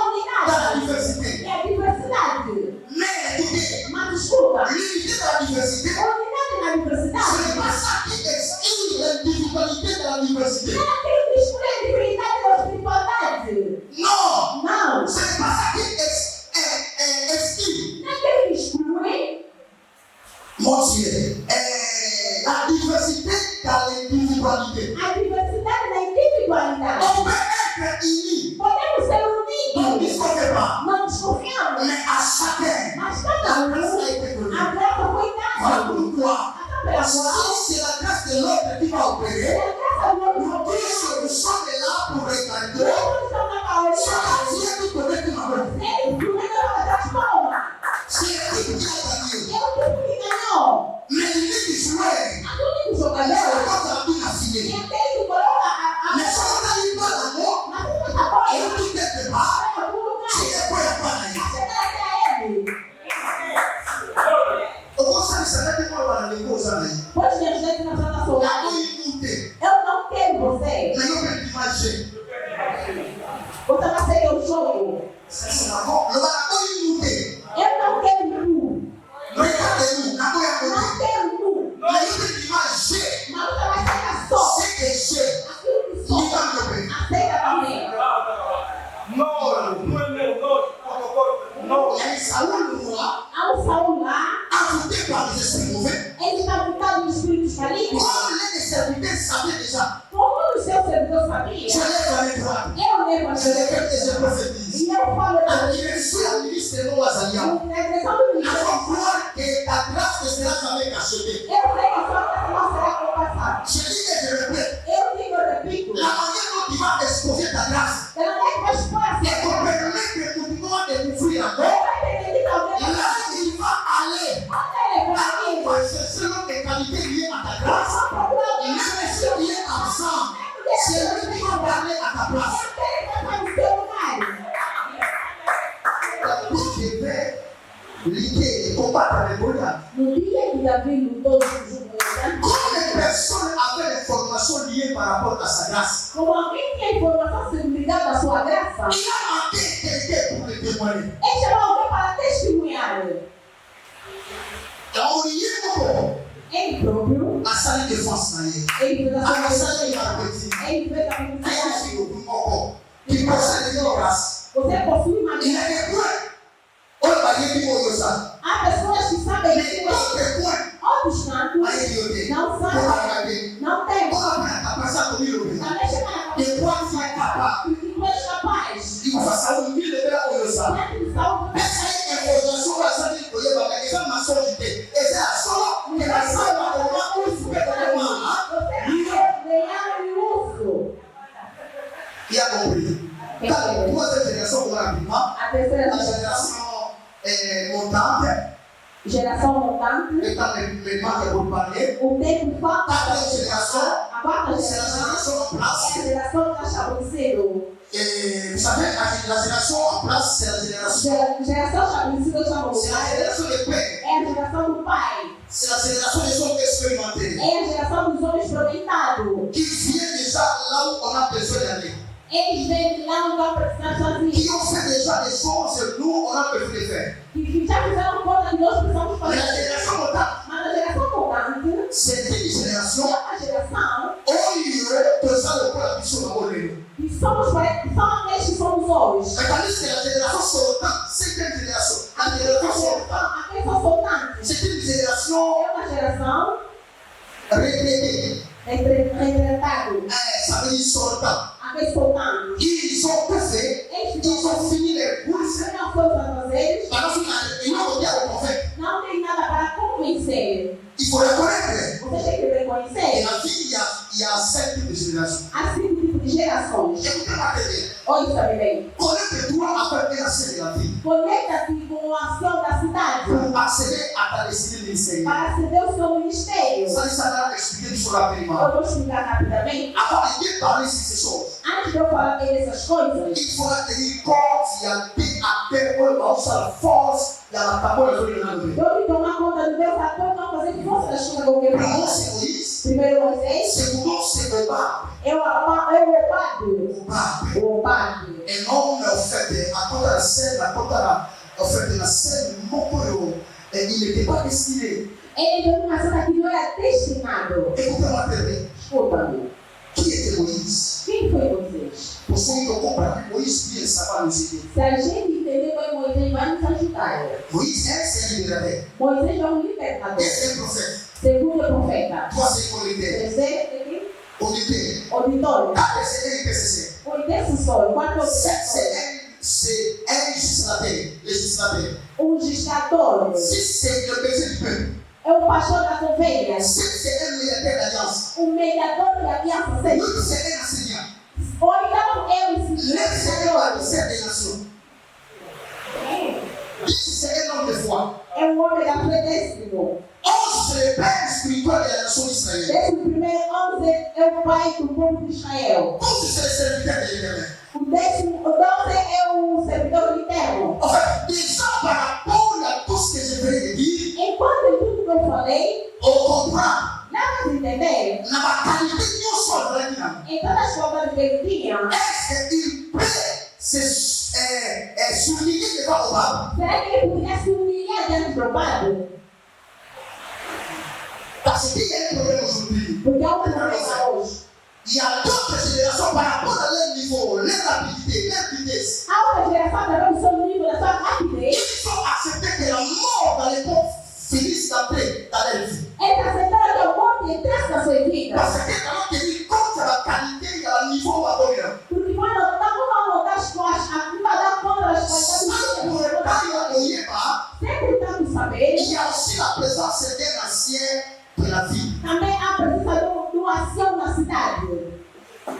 dans la unidade. diversité. É a diversidade. Mais écoutez, Mas desculpa, l'unité dans la diversité, a unidade na ce n'est diversidade pas ça qui exclut l'individualité dans la diversité. não é aquilo que exclui a divinidade da espiritualidade. Non, Não. ce n'est pas ça qui exclut. Não é aquilo que exclui Mon Dieu, la diversité dans l'individualité. a diversidade na individualidade. On peut être unis, Podemos ser on ne unidos. discute pas, Não desconfiamos. mais à chacun, Mas cada la grâce a um, été donnée. a graça foi Voilà dada. pourquoi, Até pela qual, si c'est la grâce de l'autre qui va é opérer, a graça do outro nous poder. tous nous sommes là pour regarder Nós estamos na ce maioria. que Dieu nous connaît comme amour. Ele primeiro das palmas. C'est l'équipe qui a gagné. É o tempo que ganhou. Mais l'unique joueur, O único c'est la jogador force à bien é affiner. aquele que coloca Mais si on n'arrive pas l'amour, mas não tá on bom. dit quelque part, Vai em algum lugar. c'est le point à pas d'ailleurs. Chegar até ele. Au contraire, ça n'a pas mal de choses à dire. Pode me ajudar aqui na La transação. unité, Eu não quero você. mais on peut imaginer. Você vai ser o jogo. C'est la force. Le unité. Eu não quero tu. Regardez-nous, la Não unité. quero tu. Mais on peut imaginer. Mas você vai ficar só. C'est que j'ai Aquilo que sou. l'identité. Aceita também. Il y a Saoul, le roi, Há um Saul lá. ajouté par les esprits mauvais, Ele está habitado no Espírito prophétise. E eu falo La direction à ministre de nos alliances. na direção do Il ministério. faut croire que ta grâce ne sera jamais cachetée. Eu sei que a sua graça não será compassada. Je dis et je répète. Eu digo, eu repito. La manière dont tu vas exposer ta grâce Da maneira que vai expor a et sua te graça. permet de continuer de t'ouvrir encore. Vai permitir que alguém Là, il va aller. Parce que selon les qualités liées à ta grâce, même si tu es absent, c'est lui qui va parler à ta place. Je vais lutter et combattre avec Goliath. No dia que Davi lutou junto com Goliath, Comme les personnes avaient l'information liée par rapport à sa grâce, como alguém tinha informação ligada à sua graça, il a manqué quelqu'un pour le témoigner. ele chamou alguém para testemunhar. Donc, il y a beaucoup Ele próprio, à sa défense. ele fez a À sua sa defesa. défense. Ele fez a Il y a defesa. aussi beaucoup qui possèdent une grâce. Você possui uma Il y a graça. des points. On va dire qu'il faut ça. Há pessoas que sabem Mais que d'autres points. outros cantos À idioter. não Pour sabem, regarder. não têm. On va prendre ta passage comme il le Também chegar Et toi, tu es capable. que tu és capaz. Il faut ça. On dit le père au ça. Dentro de saúde, Mais ça y est, information va s'en dire que il va gagner ça maçonnité. Et c'est à solo que la salle va comment on se fait comment. você é leão e urso. Il a compris. Dans la troisième génération, on rapidement. A terceira La génération montante, geração montante, étant le manque pour parler. o tempo falta. Quatrième génération, A quarta c'est la geração génération en place. é a geração que está estabelecida. Et vous savez, la génération en place, c'est la génération. Geração estabelecida chama C'est la génération des pères. é a geração do pai. C'est la génération des hommes expérimentés. É a geração dos homens experimentados. Qui vient déjà là où on a besoin d'aller. Eles vêm de lá onde vão precisar sozinhos. Qui ont fait déjà des choses que nous, on a besoin de faire. Que já fizeram coisa que nós precisamos Mais la fazer. génération montante, Mas a geração montante c'est une génération é uma geração où il y aurait deux ans de la mission dans le monde. que somos aqueles que somos hoje. Mais tandis que la génération sortante, c'est une génération. La génération sortante, Aqueles são soltantes. c'est une génération É uma geração retraitée. retratados. Ça veut dire sortant. Aqueles soltantes. Ils ont tout fait, Eles ils ont fini les courses. não foram para eles. Parce qu'ils n'ont pas au prophète. Não tem nada para convencer. Il faut reconnaître. Você tem que Et reconhecer. la vie, il y a 5 types de générations. Há 5 tipos de gerações. Écoutez-moi très bien. Ouça bem. Connecte-toi avec la scène de la vie Conecta-se com a ação da cidade pour accéder à ta destinée ministérielle. para aceder ao seu ministério. Ça va expliquer tout cela rapidement. Eu vou explicar rapidamente. Avant de bien parler sur ces choses, Antes de eu falar bem dessas coisas, il faudra tenir compte, il y a des acteurs, la force, il y a la parole de Dieu. eu tenho que tomar conta de Deus até eu não fazer força das coisas com o que Primeiro, eu c'est Moïse. Primeiro Moisés, Segundo, c'est Obab. eu o Obab. padre. Et non, mais en fait, à cause de la scène, à cause de la scène, il n'était pas destiné. Ele veio numa cena que não era destinado. Écoutez-moi très bien. Escuta-me. Qui était Moïse? Quem foi Moisés? Pour ceux qui ont compris, Moïse, bien, ça va nous aider. Se a gente entender quem Moisés vai nos ajudar. Moïse, c'est un libérateur. Moisés é um libertador. C'est un prophète. Segundo profeta. Toi, c'est qu'on était. Terceiro, Auditeur. auditório. Ah, c'est un intercesseur. O intercessor. Quarto, C'est un législateur. legislador. Si c'est le berger du peuple, É o pastor das ovelhas. si c'est un médiateur d'alliance, O mediador da aliança. oui, c'est un enseignant. Ou então é o L'enseignant va ensinador. discerner des nations. C'est un homme de foi. É um homem da fé décimo. C'est le père spirituel de la nation d'Israël. Décimo primeiro 11 é o pai do povo de Israel. Comme c'est le serviteur de l'Éternel. O 12 é o servidor do eterno. En fait, déjà par rapport à tout ce que je viens de dire, Enquanto em tudo que eu falei, on comprend dá para entender. la qualité de Dieu soit vraie. Em todas as formas que ele tinha, Est-ce qu'il peut se souligner devant Obab? será que ele podia se humilhar diante do padre? Parce qu'il y a un problème aujourd'hui. Porque há um problema hoje. Il y a d'autres générations par rapport à leur niveau, leur rapidité, leur vitesse. Há uma geração também do seu nível, da sua rapidez. Ils ont accepté que la mort dans les corps finisse d'entrer dans leur vie. Eles aceitaram que a morte entrasse na sua vida. Parce que quand on tenir compte de la qualité et du niveau où on va. Porque quando estamos a notar as coisas, de la ville. Também há presença de uma ação na cidade.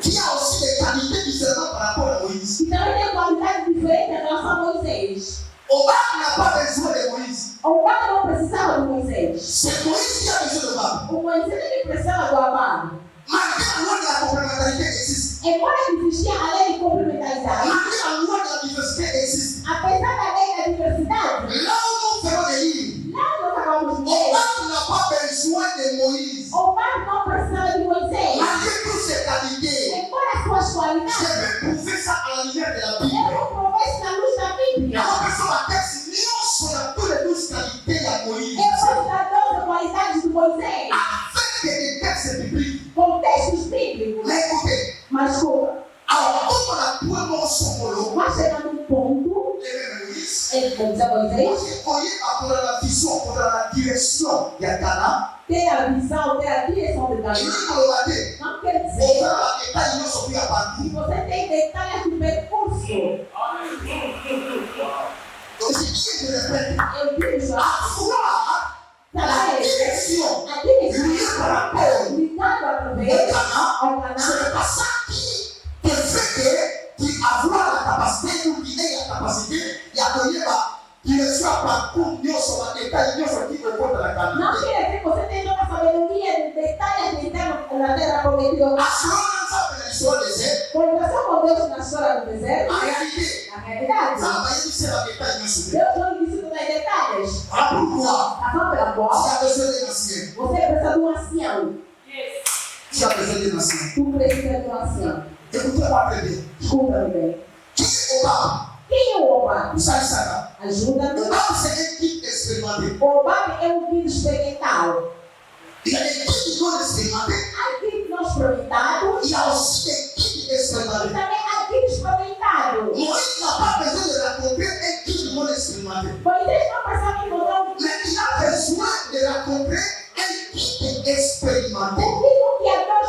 Qui a aussi des qualités différentes par rapport à Moïse. Que também tem qualidade diferente em relação a Moisés. Obab n'a pas besoin de Moïse. Obab não precisava de Moisés. C'est Moïse qui a besoin d'Obab. O Moisés ele precisava do Obab. Malgré la loi de la complémentarité existe. Embora existia a lei de complementaridade, Malgré la loi de la diversité existe. apesar da lei da diversidade, Là où nous faisons des livres, lá nós acabamos de ler, Obab n'a pas besoin de Moïse. Obab não precisava de Moisés. Malgré toutes ses qualités, Embora suas je qualidades, vais prouver ça à la lumière de la eu Bible. vou provar isso na luz da Bíblia. La personne à texte, nous sommes tous les 12 qualités à Moïse. Eu vou dar 12 qualidades de Moisés, Avec des textes bibliques. com textos bíblicos. Mais écoutez, Mas escuta, alors comme on a tout le monde son molo, vai chegar num ponto, Moïse, ele diz a Moisés, on y a pour la vision, pour la direction, il y a Cana. ter a visão, ter a direção de Et Deus. lui, on l'a dit. Não quer On dizer va la détail, ils sont bien que partis. você tem detalhes do percurso. Donc, c'est qui je répète, Eu digo, avoir la sabe, direction, a direção liée par rapport ligado a au través Cana, ao ce canal. n'est pas ça qui te fait que tu avoir la capacité ou qui ait la capacité, il y a donné qui ne soit pas pour nous sur la détail, nous sur qui te compte la Não qualité. quer dizer que você tem toda a sabedoria de detalhes internos na terra prometida. Assurance de l'histoire des airs, Colocação com Deus na história do deserto, en réalité, na realidade, ça va être c'est la détail, nous sur Deus não disse todos os detalhes. voilà pourquoi A razão pela qual tu as besoin d'un ancien. você precisa de um ancião. Tu as besoin d'un ancien. Tu precisa de um ancião. Écoutez-moi très bien. Escuta-me bem. Qui est Obab? Quem é o Obab? Vous savez ça là? Ajuda-me. Obab, c'est un guide expérimenté. Obab é um guia experimental. Il y a des guides non expérimentés. Há guias não experimentados Il y a aussi des guides e expérimentés. também há guias experimentados. Moïse n'a pas besoin de rencontrer un guide non expérimenté. Moisés não precisava encontrar um Mais il a besoin de rencontrer un guide expérimenté. um guiador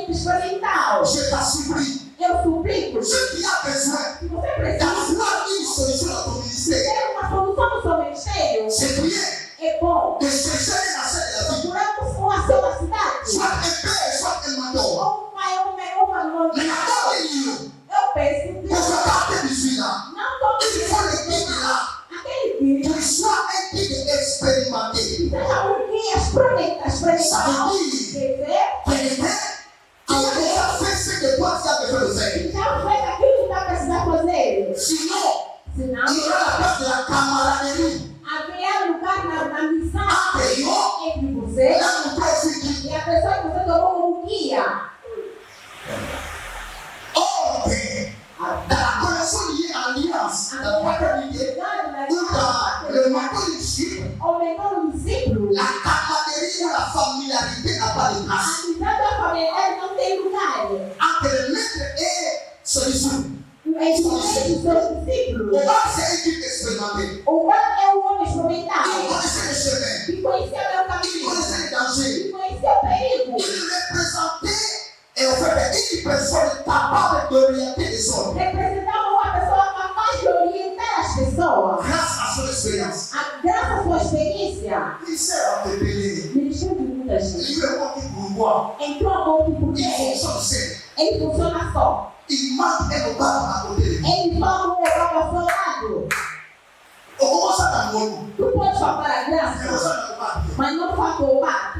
experimental. Je t'en supplie. Eu suplico. Ce qui a besoin Se você precisa d'avoir une solution à ton ministère, ter uma solução no seu ministério, c'est bien é bom. de chercher un ancien de la vie. Procuramos um ação na cidade. Soit un père, soit un mentor. Ou um pai, ou uma Mais mãe. avant de dire, Eu penso que pour se garder du celui-là, não todos il faut le guide là, aquele guia qu'il soit un guide expérimenté. seja um guia experimental. Quer dizer, Quelqu'un qui a déjà fait ce que toi tu as besoin de faire. já fez aquilo que está precisando fazer. Sinon, Senão, il y aura la place de la camaraderie haverá lugar na amizade entre nous entre et você notre guide. e a pessoa que você tomou como guia. Or, dans la connexion liée à l'alliance, dans la fraternité, ou dans le manteau du disciple, O mentor do discípulo, la camaraderie ou la familiarité n'a pas de a place. amizade da familiaridade não tem lugar. Entre le maître et celui disciple. Entre os seus discípulos, Obab, c'est un guide expérimenté. o Pai é um homem Il experimental connaissait le chemin. que conhecia meu Il caminho, connaissait les dangers. que conhecia o perigo. Il représentait et en fait une personne capable d'orienter les hommes Representava uma pessoa capaz de orientar as pessoas. grâce à son expérience. Graças à sua experiência, Il sait entretenir. ministrou de muita gente. Il veut voir qui pour moi. Entrou a mão por Il dentro. fonctionne seul. Ele funciona só. Il manque un Obab à côté de lui. Ele fala com o Obab ao seu lado. On commence à dans Tu pode falar a mais graça, on s'en a pas. mas não fala com o Obab.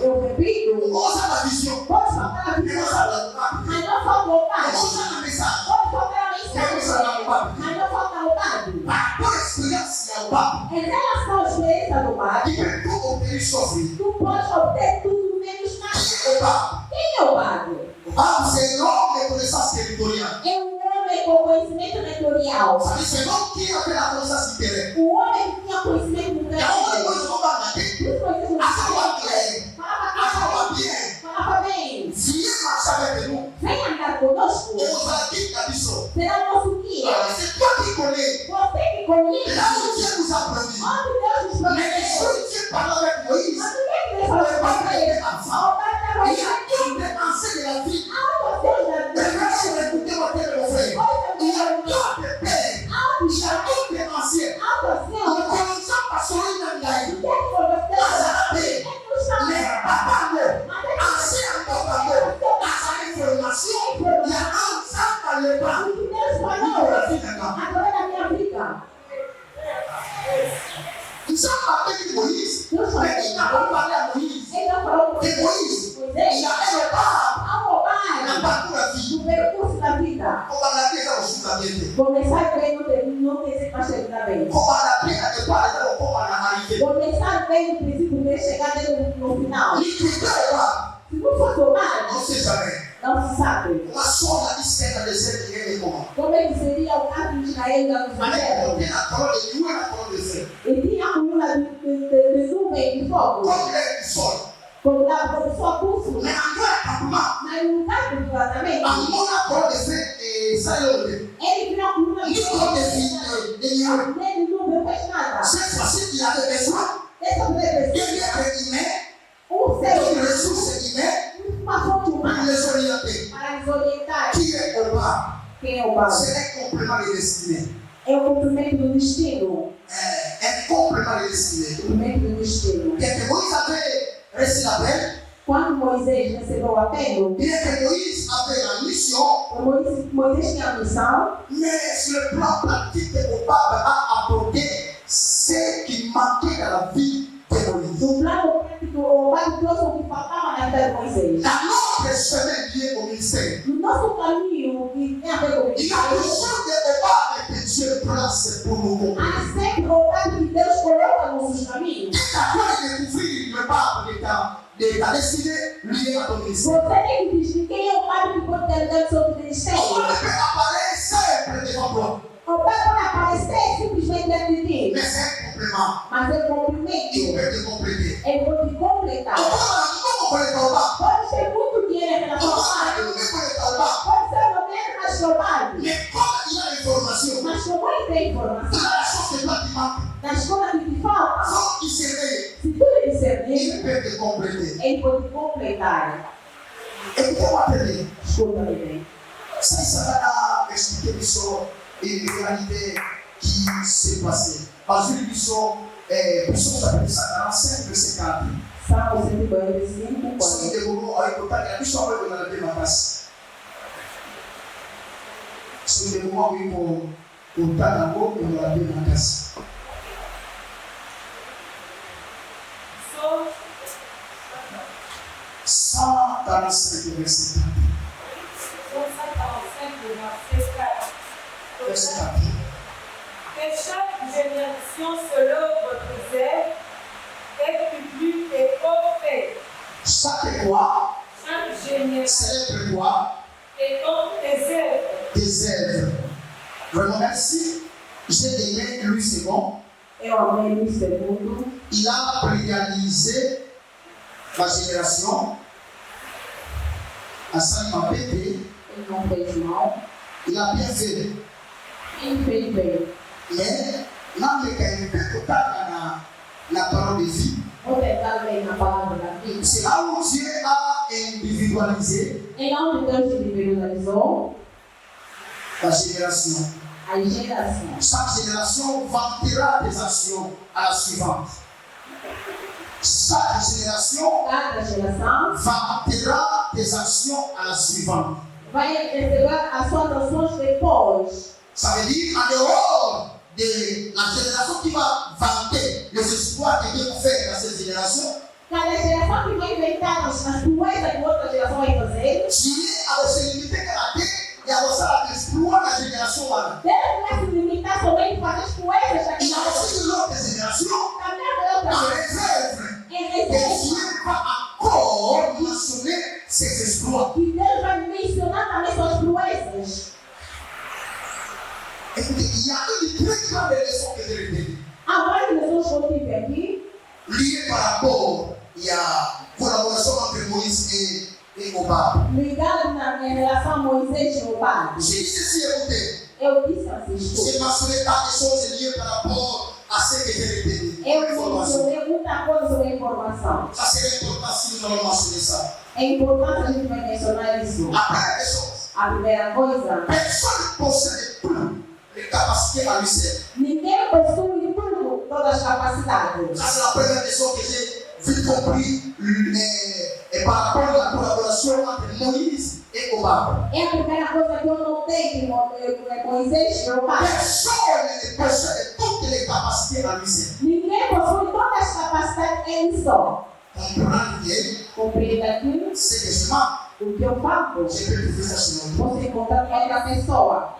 Eu On repito, commence à la vision. pode falar a Mais on s'en visão, a pas. mas não fala com o On Obab. commence à la message. Pode falar a mensagem, mas não fala com o Obab. Par rapport à l'expérience, il y a Obab. Em relação à experiência do Obab, Il peut tout obtenir sauf lui. tu pode obter tudo menos nada. Obab. Quem é o Obab? Obab, c'est un homme de connaissance territoriale. É um homem com conhecimento territorial. Ça veut dire c'est l'homme qui a fait la connaissance du terrain. O homem que tinha conhecimento do Il y a un homme terreno. qui Obab n'a dit. Por isso que eu Ah, ça va clair. falava Ah, ça va bem. bien. Falava bem. Viens marcher avec nous. Vem andar conosco. On va dire la mission. Será o nosso guia. C'est toi qui connais. Você que conhece. Là où Dieu nous a promis. Onde Deus nos Mais les prometeu. choses Dieu parle avec Moïse. Mas o que é que Deus falou para ele? O pai estava Il y a aí. entenda bem. Começar bem no princípio e chegar no final. Se não for tomado, não se sabe. Como é que seria o caso de Israel lá no deserto? E tinha a coluna de nuvem de fogo. Como só pulso. Mas no caso do casamento, ele viu a coluna de fogo. Ele não fez nada. Dessa vez, o Senhor, uma fonte humana para nos orientar. Quem é o Bar? É o cumprimento do destino. Cumprimento do destino. Quando Moisés recebeu o apelo, Moisés tinha a missão, mais sur le plan pratique, o Papa a apporté ce qui manquait dans la vie de Moïse. No plano prático, o Pai trouxe o que faltava na vida de Moisés. Dans notre chemin lié au ministère, No nosso caminho que tem a ver com o il y a toujours des débats que Dieu place pour nous comprendre. há sempre o Pai que Deus coloca nos nossos caminhos. D'accord de découvrir le Papa de ta destinée liée à ton ministère. Você tem que dizer quem é o Pai que pode ter dentro do seu On ministério. ne peut apparaître simple devant toi, O Pai pode aparecer simplesmente dentro de ti, mais c'est un complément. mas é Il cumprimento. peut te compléter. Ele pode completar. Pode ser muito dinheiro em relação ao Pai. Pode ser no meio mais trabalho. Mais comme il y a l'information, Mas como ele tem il y informação, a la chose que toi tu manques. das coisas que te faltam, Sans discerner, se tu lhe discernir, il peut te compléter. ele pode completar. Écoutez-moi très bien. Escuta-me bem. Ça va expliquer une réalité qui s'est passée. Parce que nous appelle ça 45, verset 4. Salmo 145, Só que demorou a écoutar, a pessoa vai olhar na mesma casa. Só que demorou a écoutar na boca e na mesma casa. 145, verset 4. Verset 4. Que chaque génération se lève votre zèle et publie tes faits. Chaque quoi Chaque génération célèbre quoi et donc tes œuvres. des œuvres. Vraiment, merci. J'ai aimé Louis II. Eu amei Luís II. Il a réalisé la génération à Salima Pété. Ele não fez mal. Il a bien fait. Ele fez bem. Mais, non, mais quand il fait la parole de vie, Vou tentar ler na palavra da vida. c'est là où Dieu a individualisé Em onde Deus individualizou la génération. as gerações. Chaque génération vantera des actions à la suivante. Chaque génération Cada geração vantera des actions à la suivante. vai receber as suas ações depois. Ça veut dire en dehors de la génération qui va vanter les espoirs que Dieu fait dans cette génération, Cada geração que vai inventar as proezas que outra geração vai fazer, Dieu a se limité à la et à ça l'exploit de la génération. Deus vai se limitar somente para as proezas da Il a geração. aussi de l'autre génération Também da en outra réserve. em Et reserva. Dieu va encore mentionner ses exploits. E Deus vai mencionar também suas proezas. Écoutez, il y a une très grande leçon que je vais donner. Há várias pessoas que eu tive aqui, Liée par rapport à la collaboration entre Moïse et Obab. ligadas em relação a Moisés e o Pai. J'ai dit ceci, écoutez. Eu disse assim, J'ai escuta. mentionné tant de choses liées par rapport à ce que j'ai retenu. Eu Information. mencionei muita coisa sobre informação. Ça serait important si nous allons mentionner ça. É importante a gente vai mencionar isso. La première des choses, A primeira coisa, personne ne possède plus les capacités à lui seul. ninguém possui tudo, todas as capacidades. Ça, c'est la première des choses que j'ai vu compris et par rapport à la collaboration entre Moïse et Obab. É a primeira coisa que eu notei que Moisés e o Pai. Personne ne possède toutes les capacités à lui seul. Ninguém possui todas as capacidades em só. Comprendre bien Compreenda aqui ce que je manque. o que eu falo. Je peux trouver ça chez nous. Você encontra em outra pessoa.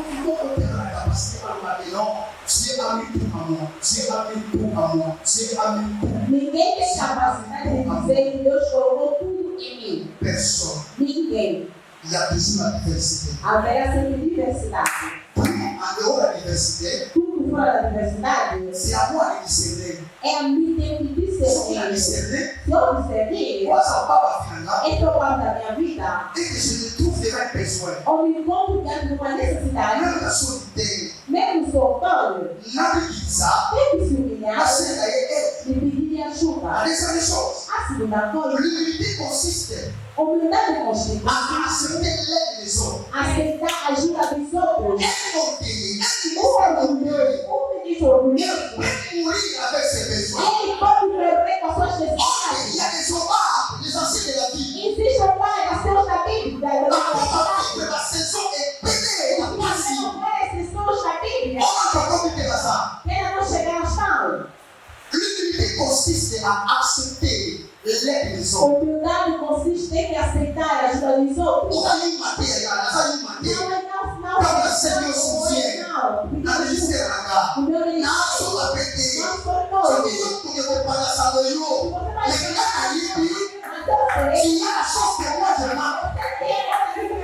faut faire la capacité à maintenant. Dieu a mis tout à moi. Dieu a mis tout à moi. Dieu a mis tout. Ninguém tem capacidade de dizer que Deus colocou tudo em mim. Personne. Ninguém. Il y a toujours la diversité. Haverá sempre diversidade. En dehors de la diversité, Tudo fora da diversidade c'est à moi de discerner. é a mim ter que Si on a discernir. discerné, Se eu discernir, moi, ça va pas finalement. esse é o quadro da minha vida. Et que je me trouve devant un besoin. Ou me encontro diante de uma necessidade, Même la solitaire. mesmo soltando, N'a dit ça. tem que se La humilhar seule est. e pedir ajuda. La deuxième chose. A segunda coisa, L'humilité consiste humildade consiste à accepter l'aide des autres. aceitar a ajuda dos outros. Un orgueilleux, Um ministro orgulhoso, mourir avec ses besoins. ele pode perder com as suas Il y necessidades. a des hommages, des anciens de la vie. Existe um pai da seus Bíblia, da La plupart de la saison est pénée, la passion. pessoas da Bíblia, On a encore vu que ça. ainda não chegaram ao L'humilité consiste à accepter l'aide des autres. Humildade consiste em aceitar a ajuda dos outros. On a eu maté, il y a eu maté. Não é não, Comme le Seigneur soutient. Dans le ministère, là, O meu n'a ministério pas pété. não foi Je todo. dis donc que vous parlez ça de yo. Você Mais vai il y a un livre, então, il y a la chose que moi je manque.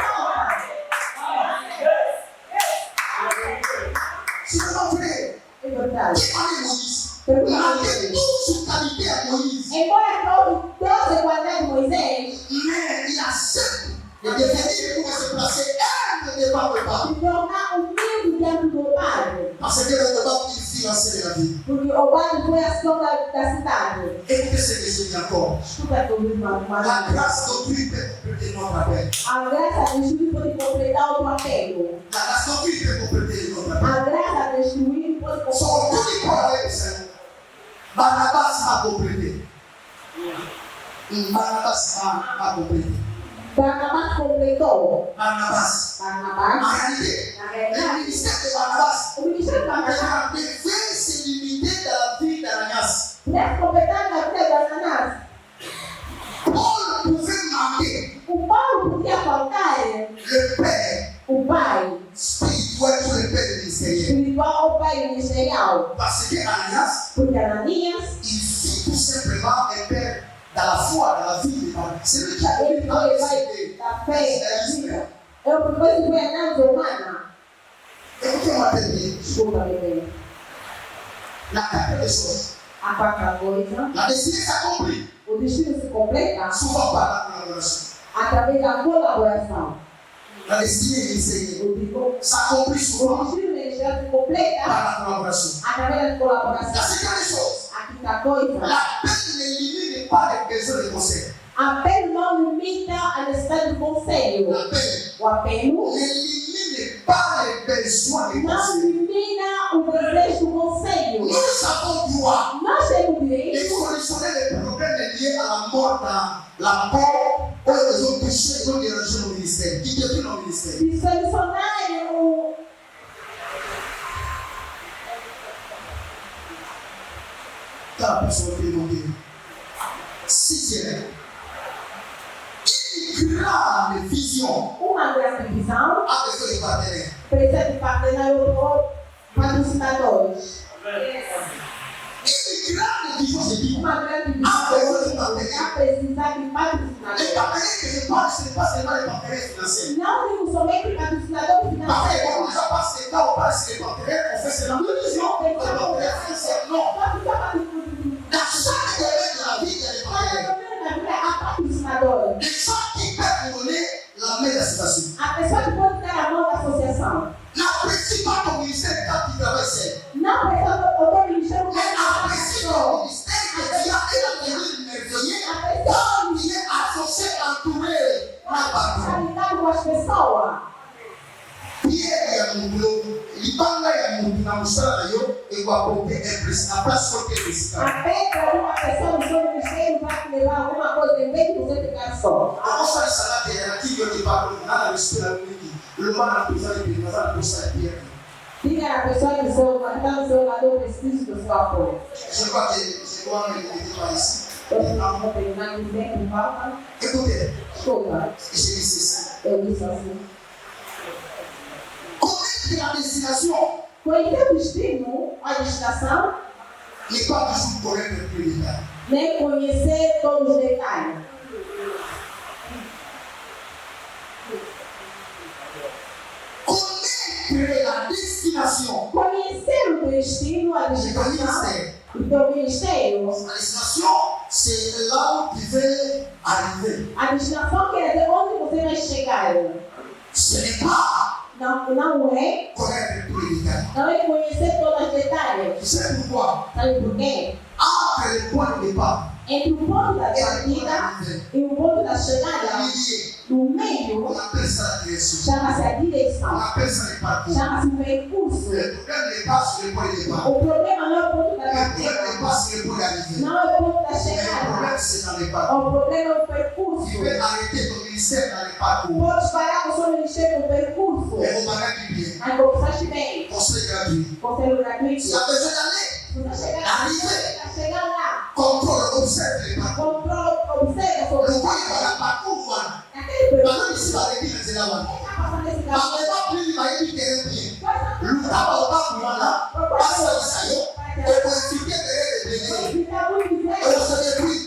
C'est mon frère. É verdade. Qui parlait Moïse? Malgré toute qualité à Moïse, Embora houve 12 quadrados de Moisés, mais il accepte de devenir pour se placer humble devant le Père. se tornar humilde diante do Pai. Parce que le Père, il finançait de la vie. Porque o Pai foi a ação da cidade. Écoutez ce que je dis encore. Escuta tudo, irmão. La grâce d'autrui peut compléter notre appel. A graça de destruir pode completar o teu apelo. La grâce d'autrui peut compléter notre appel. A graça de destruir pode Son completar. tout corps avec le Seigneur. Barnabas a complété. Barnabas a complété. Barnabás completou. Barnabas. En Barnabás, réalité, na le realidade, ministère de Barnabas o ministério de Barnabás devait se limiter dans la vie d'Ananias. deve completar na vida de Ananás. Paul pouvait manquer O Paulo podia faltar le Père o pai spirituel ou le Père ministériel. espiritual ou pai ministerial. Parce que Ananias, Porque Ananias, il fit tout simplement un Père dans la foi, dans la vie de Dieu. C'est lui qui a ele donné foi la pai vie da fé, da vida. É o primeiro que foi análise humana. Écoutez-moi très bien. Escuta, bebê. La quatrième chose. A quarta coisa, La destinée s'accomplit o destino se completa souvent par la collaboration. através da colaboração. La destinée ministérielle Eu digo, s'accomplit o souvent destino ministerial se completa par la collaboration. através da La colaboração. cinquième chose. A quinta coisa, L'appel n'élimine pas les besoins de conseil. apelo não limita a necessidade do conselho. L'appel O apelo n'élimine pas les besoins de não conseil. elimina o desejo do conselho. Nous avons droit Nós temos de direito solutionner les problèmes liés à la mort dans la mort où ils ont touché, ils ont dérangé nos ministères, qui détruit nos ministères. de solucionar o Quand la personne peut monter. Sixième, une grande vision uma grande visão a besoin de partenaires. precisa de partenário ou patrocinadores. Une grande vision, c'est dit. Uma grande visão Ah, vai mas precisar de Les patrocinadores. partenaires que je parle, ce n'est pas seulement les partenaires financiers. Não digo somente patrocinadores Parce que financeiros. quand déjà passe les temps, on parle sur les partenaires, on fait seulement une vision. Les partenaires financiers, non. Dans chaque domaine de la vie, il y a des partenaires. A patrocinador. Les gens qui peuvent donner la main d'association. A pessoa que pode dar a mão da associação. N'apprécie pas ton ministère quand tu travailles seul. Não precisa o teu ministério Mais apprécie ton ministère que tu as un avenir merveilleux quand tu es associé, entouré par partenaires. lidar com as pessoas. Pierre ya mungu libanga ya mungu na musala na yo ekwakoke impresi na place kote esika. A pedra, uma pessoa do seu ministério vai te levar alguma coisa em vez de você ficar só. Akosalisaka te ya kibyo te bako nana respect na mingi loma na pesa de pesa na posa ya Pierre. Diga a pessoa que está no seu lado, eu preciso do seu apoio. Je crois que je dois me limiter par ici. Eu não vou terminar de dizer que falta. Écoutez, Escuta, je dis ceci. eu disse assim. Combien la destination Conhecer o destino, a destinação, n'est pas toujours connaître tous les détails. nem conhecer todos os detalhes. Connaître la destination. Conhecer o destino, a C'est ton destinação, ministère. o teu ministério. La destination, c'est là où tu veux arriver. A destinação quer dizer onde você vai chegar. Ce n'est pas Não é, connaître tous les détails. não é conhecer todos os detalhes. Tu sais pourquoi? Sabe por quê? Entre le point de départ Entre o ponto da et le point partida d'arrivée, e o ponto da il y a chegada, un milieu. no meio, On appelle ça la direction. chama-se a On direção, appelle ça le parcours. chama-se o percurso. Le problème n'est pas sur le point de départ. O problema não é o ponto da Le problème n'est partida, pas sur le point d'arrivée. não é o ponto da Mais le chegada. problème, c'est dans le parcours. O problema é o Tu percurso. peux arrêter ton ministère dans le parcours. Podes parar com o seu ministério no percurso, Mais au bagage du bien. mas conquistaste bem. Conseil gratuit. Conselho Tu gratuito. as besoin d'aller. Você está chegando lá. Contrôle, observe le parcours. Controla, observa sobre Le o point de la parcours, voilà. Aquele Maintenant, percurso ici, va dire, c'est là, voilà. que está passando esse Parce caminho. que pas plus, il va y avoir terrain bien. Coisa Le tabac, pas pour moi, là. Pas ça, ça y est. Et pour expliquer derrière les bénéfices. fica muito Et velho. on se détruit.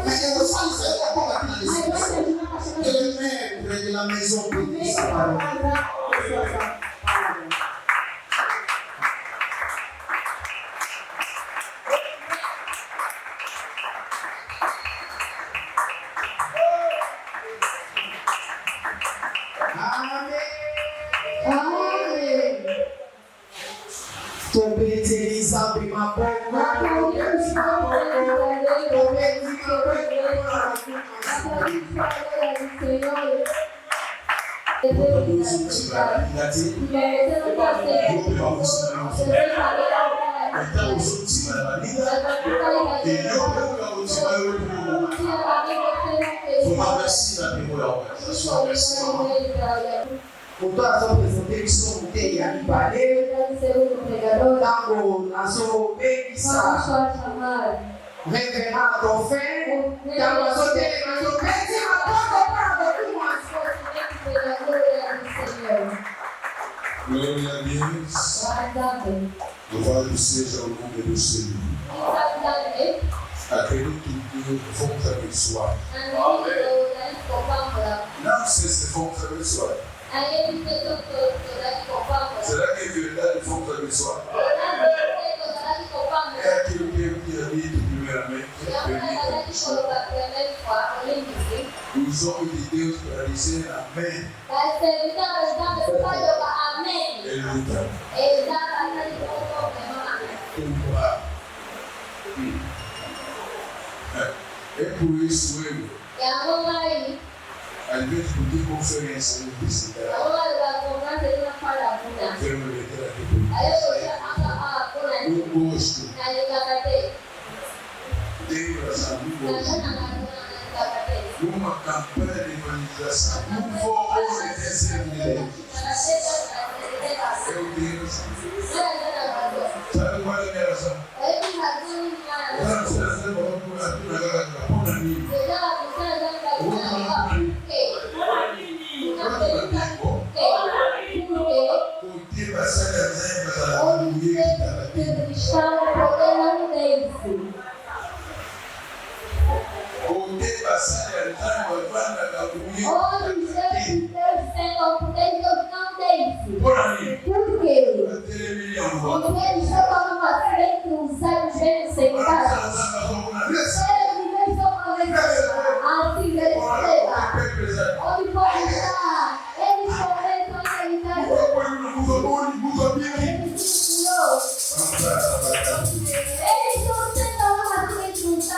Mais il y a aussi, ça y est, on va dans les Aí vai situations. terminar com a Et chegada le maître de la maison peut de dire sa parole. casa. Pour a présenté qui sont montés à Ibadan, dans son pays qui s'est révérend Dauphin, dans la zone Glória a Deus. Louvado seja o nome do Senhor. Acredito que fomos abençoados. Não sei se fomos abençoados. Será que é verdade que fomos abençoados? É aquilo que eu tinha dito primeiramente. Os homens de Deus para dizer amém. Ele é por isso eu, às vezes, por ter conferência no universidade, quero me meter aqui por um gosto. Tenho essa uma campanha de evangelização. Não vou obedecer direito. Eu tenho essa. Sabe qual é a minha razão? Por quê? Porque eles estão falando assim, os olhos bem sentados. Eles estão falando assim, eles chegam. Onde pode estar? Eles começam a acreditar. Eles estão sentando na frente do céu.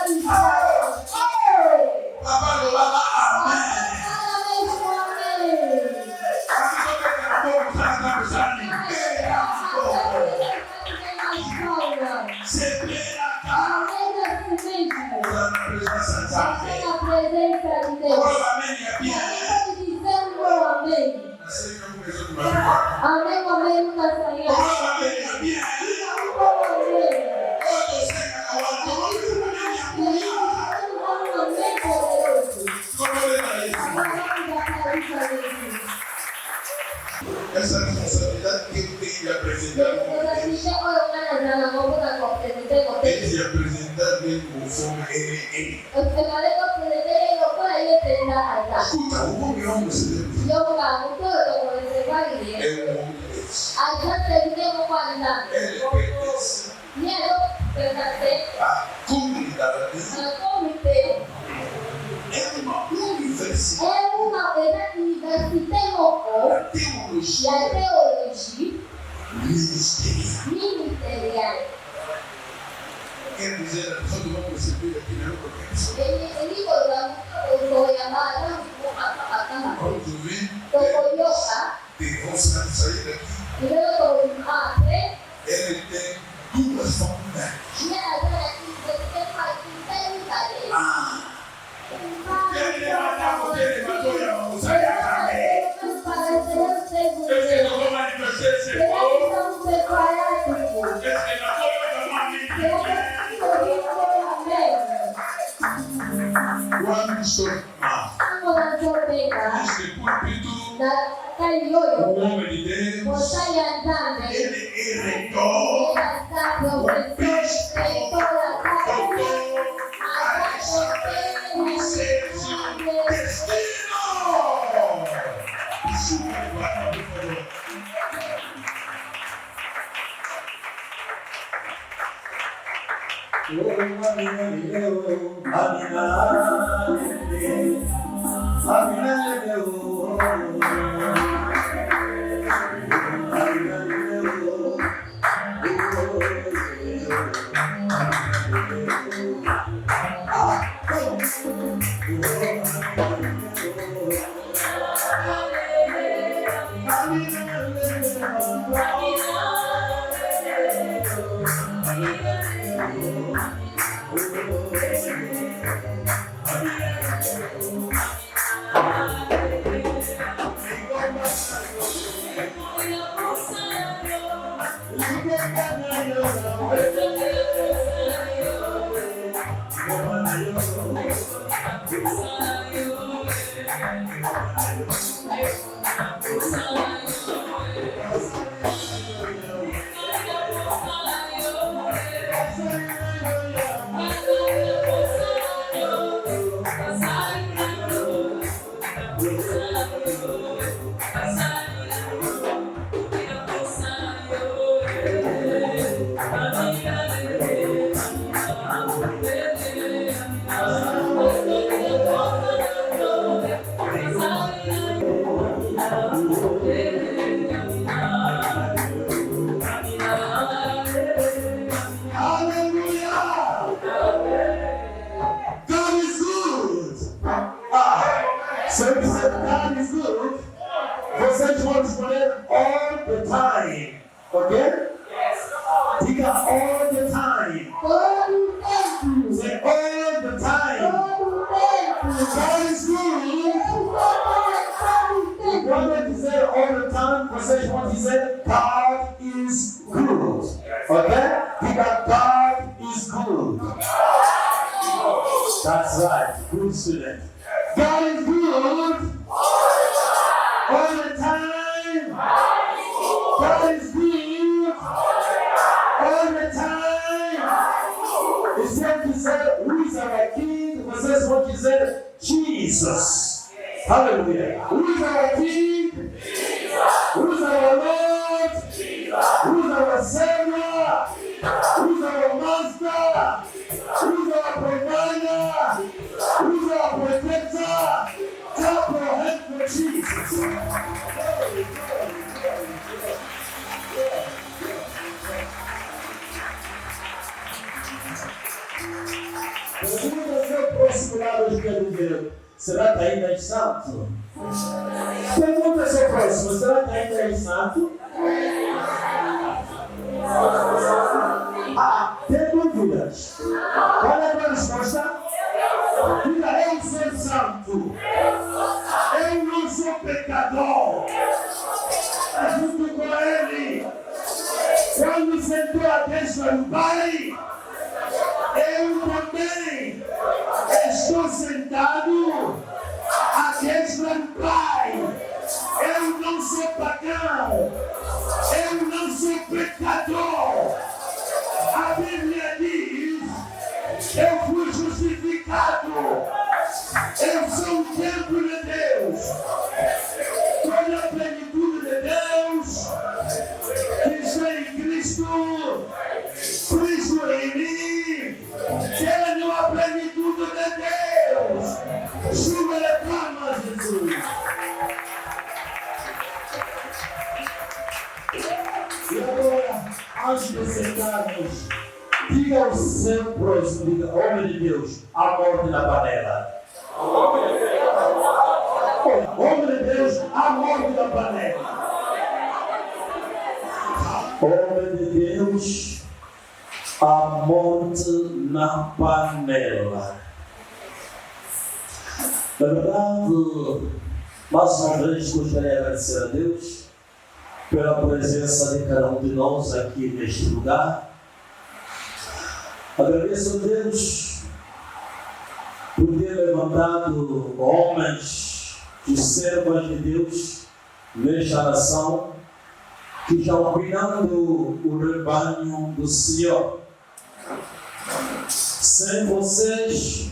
Amém, amém, nunca saiu. Essa responsabilidade Escuta, o homem brasileiro é um homem ele pertence à comunidade. É uma universidade. A teologia ministerial. Quer dizer, a pessoa que vamos receber aqui na Eucaristia. Quando tu vem, tem vontade de sair daqui. Ele tem duas faculdades. Ele levantou e vamos sair a caminho. Eu não vou manifestar esse povo. Quando estou neste púlpito, o homem de Deus, ele é reitor, o bispo, doutor, Alexandre, Sérgio, destino. Vocês vão escolher all the time, ok? Diga all the time. Say all the time. God is good. Quando dizer all the time, vocês vão dizer God is good, ok? Diga God is good. That's right, good student. God is good. All the time. God is good. All the time. It's time to say, who is our King? Vocês vão dizer, Jesus. Hallelujah. Who is our King? Jesus. Who is our Lord? Jesus. Who is our Savior? Who is our Master? Who is our Provider? Who is our Protector? Clap your hands for Jesus. Pergunta se o próximo lado de Pedro, será que ainda é santo? Pergunta se o próximo, será que ainda é santo? Tem dúvidas? Qual é a resposta? Diga, eu sou santo. Eu não sou pecador. Junto com ele. Quando sentou à destra do Pai, eu também estou sentado à destra do Pai. Eu não sou pagão. Eu não sou pecador. A Bíblia diz, eu fui justificado seu próximo, diga, homem de Deus, a morte na panela. Homem de Deus, a morte na panela. Homem de Deus, a morte na panela. Na verdade, mais uma vez gostaria de agradecer a Deus pela presença de cada um de nós aqui neste lugar. Agradeço a Deus por ter levantado homens e servas de Deus nesta nação que estão cuidando o rebanho do Senhor. Sem vocês,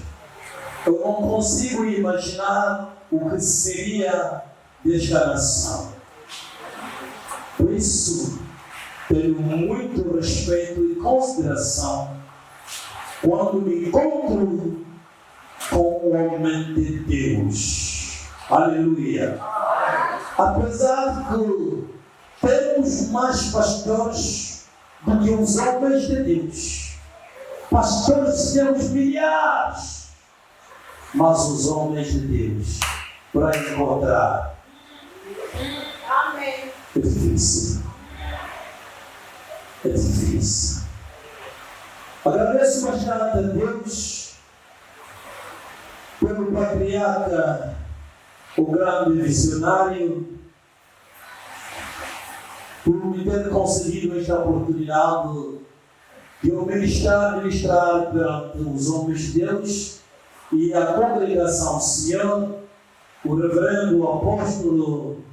eu não consigo imaginar o que seria desta nação. Por isso, tenho muito respeito e consideração quando me encontro com o homem de Deus. Aleluia! Apesar de que temos mais pastores do que os homens de Deus. Pastores temos milhares, mas os homens de Deus, para encontrar, Amém. é difícil. É difícil. Agradeço bastante a Deus pelo patriarca, o grande visionário, por me ter concedido esta oportunidade de eu ministrar perante os homens de Deus e a congregação Senhor, o reverendo apóstolo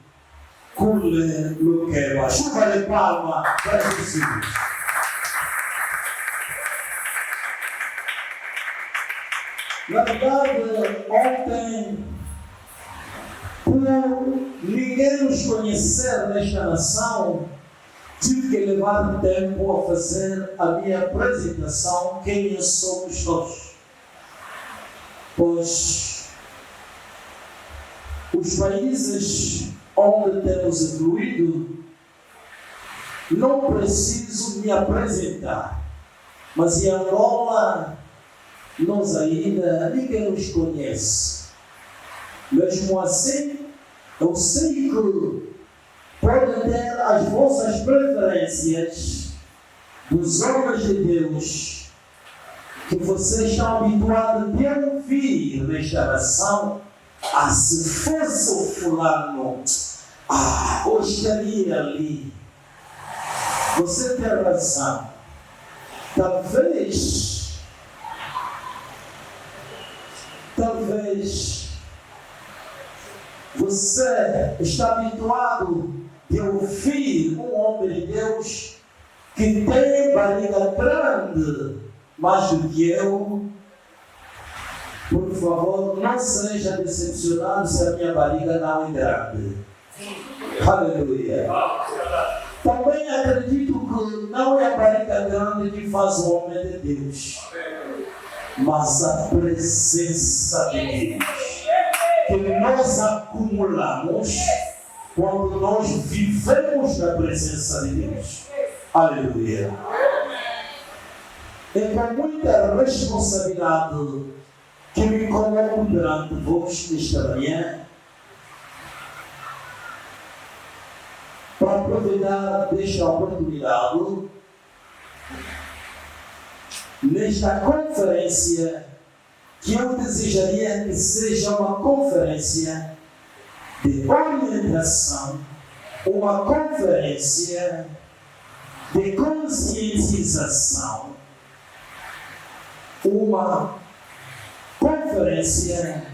Cule Luqueba. Chuva de palma para Jesus. Na verdade, ontem, por ninguém nos conhecer nesta nação, tive que levar tempo a fazer a minha apresentação, quem somos nós. Pois os países onde temos evoluído, não preciso me apresentar, mas em Angola, nós ainda ninguém nos conhece. Mesmo assim, eu sei que podem ter as vossas preferências dos homens de Deus que vocês estão habituados a ouvir nesta nação. Se fosse o fulano, eu estaria ali. Você tem razão. Talvez você está habituado a ouvir um homem de Deus que tem barriga grande, mais do que eu. Por favor, não seja decepcionado se a minha barriga não é grande. Aleluia. Também acredito que não é a barriga grande que faz o homem de Deus, mas a presença de Deus que nós acumulamos quando nós vivemos na presença de Deus. Aleluia. É com muita responsabilidade que me coloco perante vós nesta manhã para aproveitar desta oportunidade nesta conferência que eu desejaria que seja uma conferência de orientação, uma conferência de conscientização, uma conferência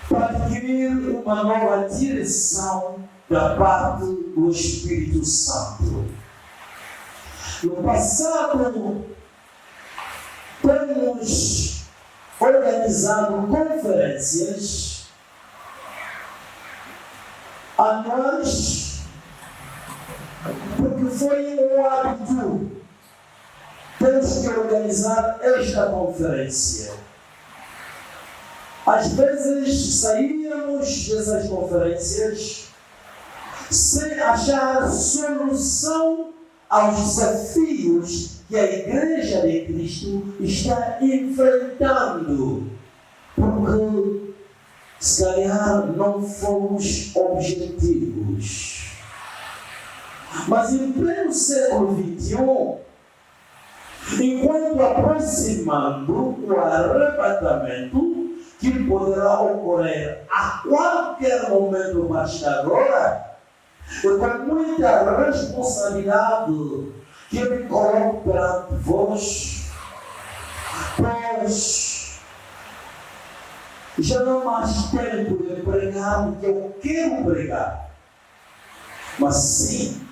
para adquirir uma nova direção da parte do Espírito Santo. No passado, temos organizado conferências anuais, porque foi um hábito. Temos que organizar esta conferência. Às vezes saíamos dessas conferências sem achar solução aos desafios que a Igreja de Cristo está enfrentando. Porque, se calhar, não fomos objetivos. Mas em pleno século XXI, enquanto aproximando o arrebatamento, que poderá ocorrer a qualquer momento, mas agora, e com muita responsabilidade que eu me coloco perante vós, pois já não há mais tempo de pregar o que eu quero pregar, mas sim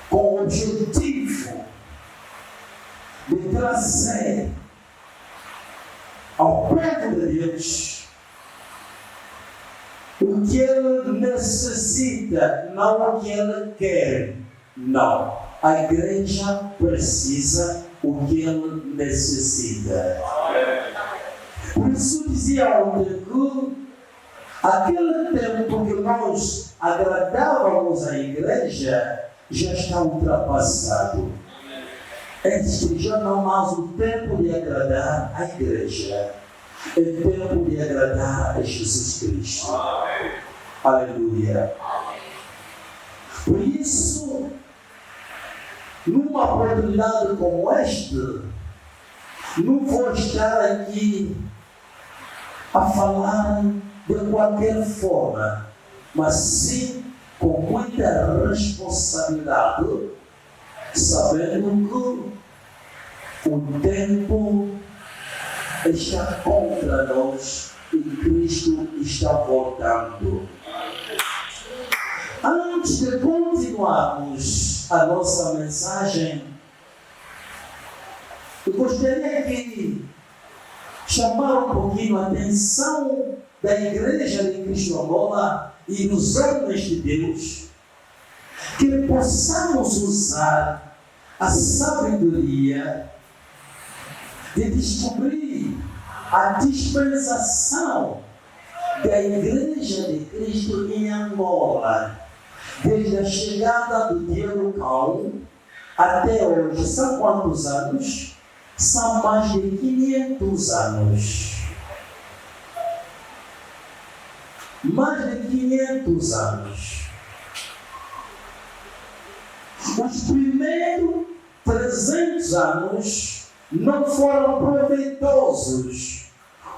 com o objetivo de trazer ao povo de Deus o que ele necessita, não o que ele quer. Não. A igreja precisa o que ele necessita. Por isso dizia ontem que aquele tempo que nós agradávamos à igreja já está ultrapassado. Este já não há mais o tempo de agradar à igreja. É tempo de agradar a Jesus Cristo. Aleluia. Por isso, numa oportunidade como esta, não vou estar aqui a falar de qualquer forma, mas sim com muita responsabilidade, sabendo que o tempo está contra nós e Cristo está voltando. Antes de continuarmos a nossa mensagem, eu gostaria de chamar um pouquinho a atenção da Igreja de Cristo Angola e dos homens de Deus, que possamos usar a sabedoria de descobrir a dispensação da Igreja de Cristo em Angola, desde a chegada do Dialocão até hoje. São quantos anos? São mais de 500 anos. Mais de 500 anos. Os primeiros 300 anos não foram proveitosos,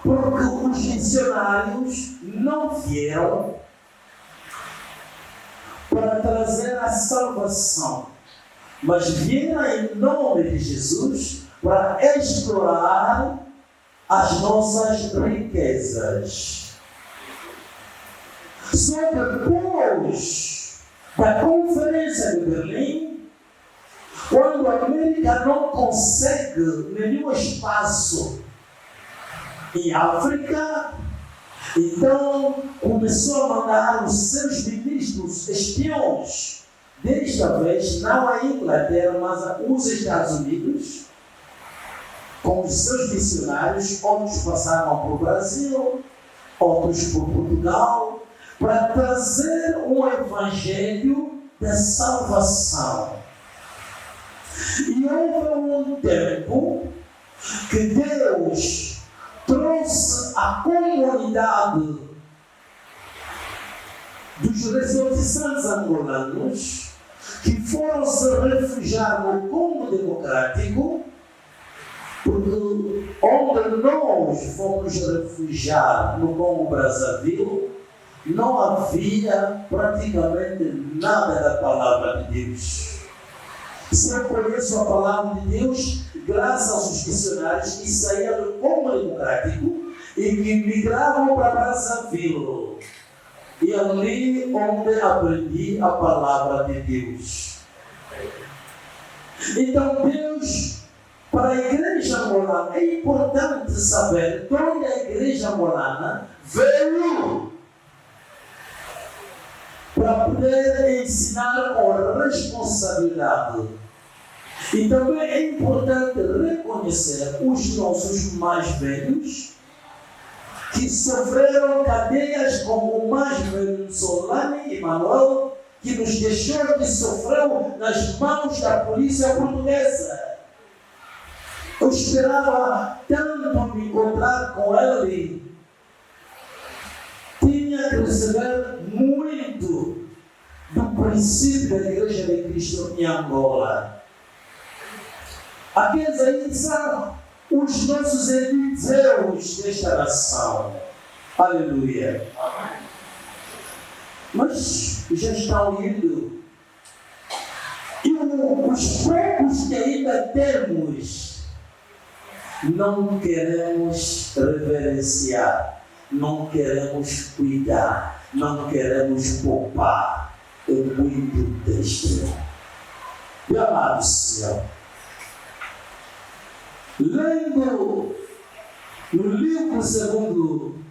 porque os missionários não vieram para trazer a salvação, mas vieram em nome de Jesus para explorar as nossas riquezas. Só depois da Conferência de Berlim, quando a América não consegue nenhum espaço em África, então começou a mandar os seus ministros espiões, desta vez não a Inglaterra, mas os Estados Unidos, com os seus missionários. Outros passaram para o Brasil, outros para Portugal, para trazer um evangelho da salvação. E houve um tempo que Deus trouxe a comunidade dos resortiçantes angolanos que foram se refugiar no Congo Democrático, porque onde nós fomos refugiar no Congo Brazzaville, não havia praticamente nada da palavra de Deus. Se eu conheço a palavra de Deus, graças aos missionários que saíam do Congo Democrático e que migravam para Brazzaville. E ali onde aprendi a palavra de Deus. Então Deus, para a igreja angolana, é importante saber de onde a igreja angolana veio, para poder ensinar com responsabilidade. E também é importante reconhecer os nossos mais velhos, que sofreram cadeias como o mais velho Solane e Manuel, que nos deixou, que sofreu nas mãos da polícia portuguesa. Eu esperava tanto me encontrar com ele. Tinha que receber muito do princípio da Igreja de Cristo em Angola. Aqueles aí são os nossos Eliseus desta nação. Aleluia. Mas já estão indo. E os poucos que ainda temos, não queremos reverenciar, não queremos cuidar, não queremos poupar. É muito triste. Meu amado Senhor, lendo no livro segundo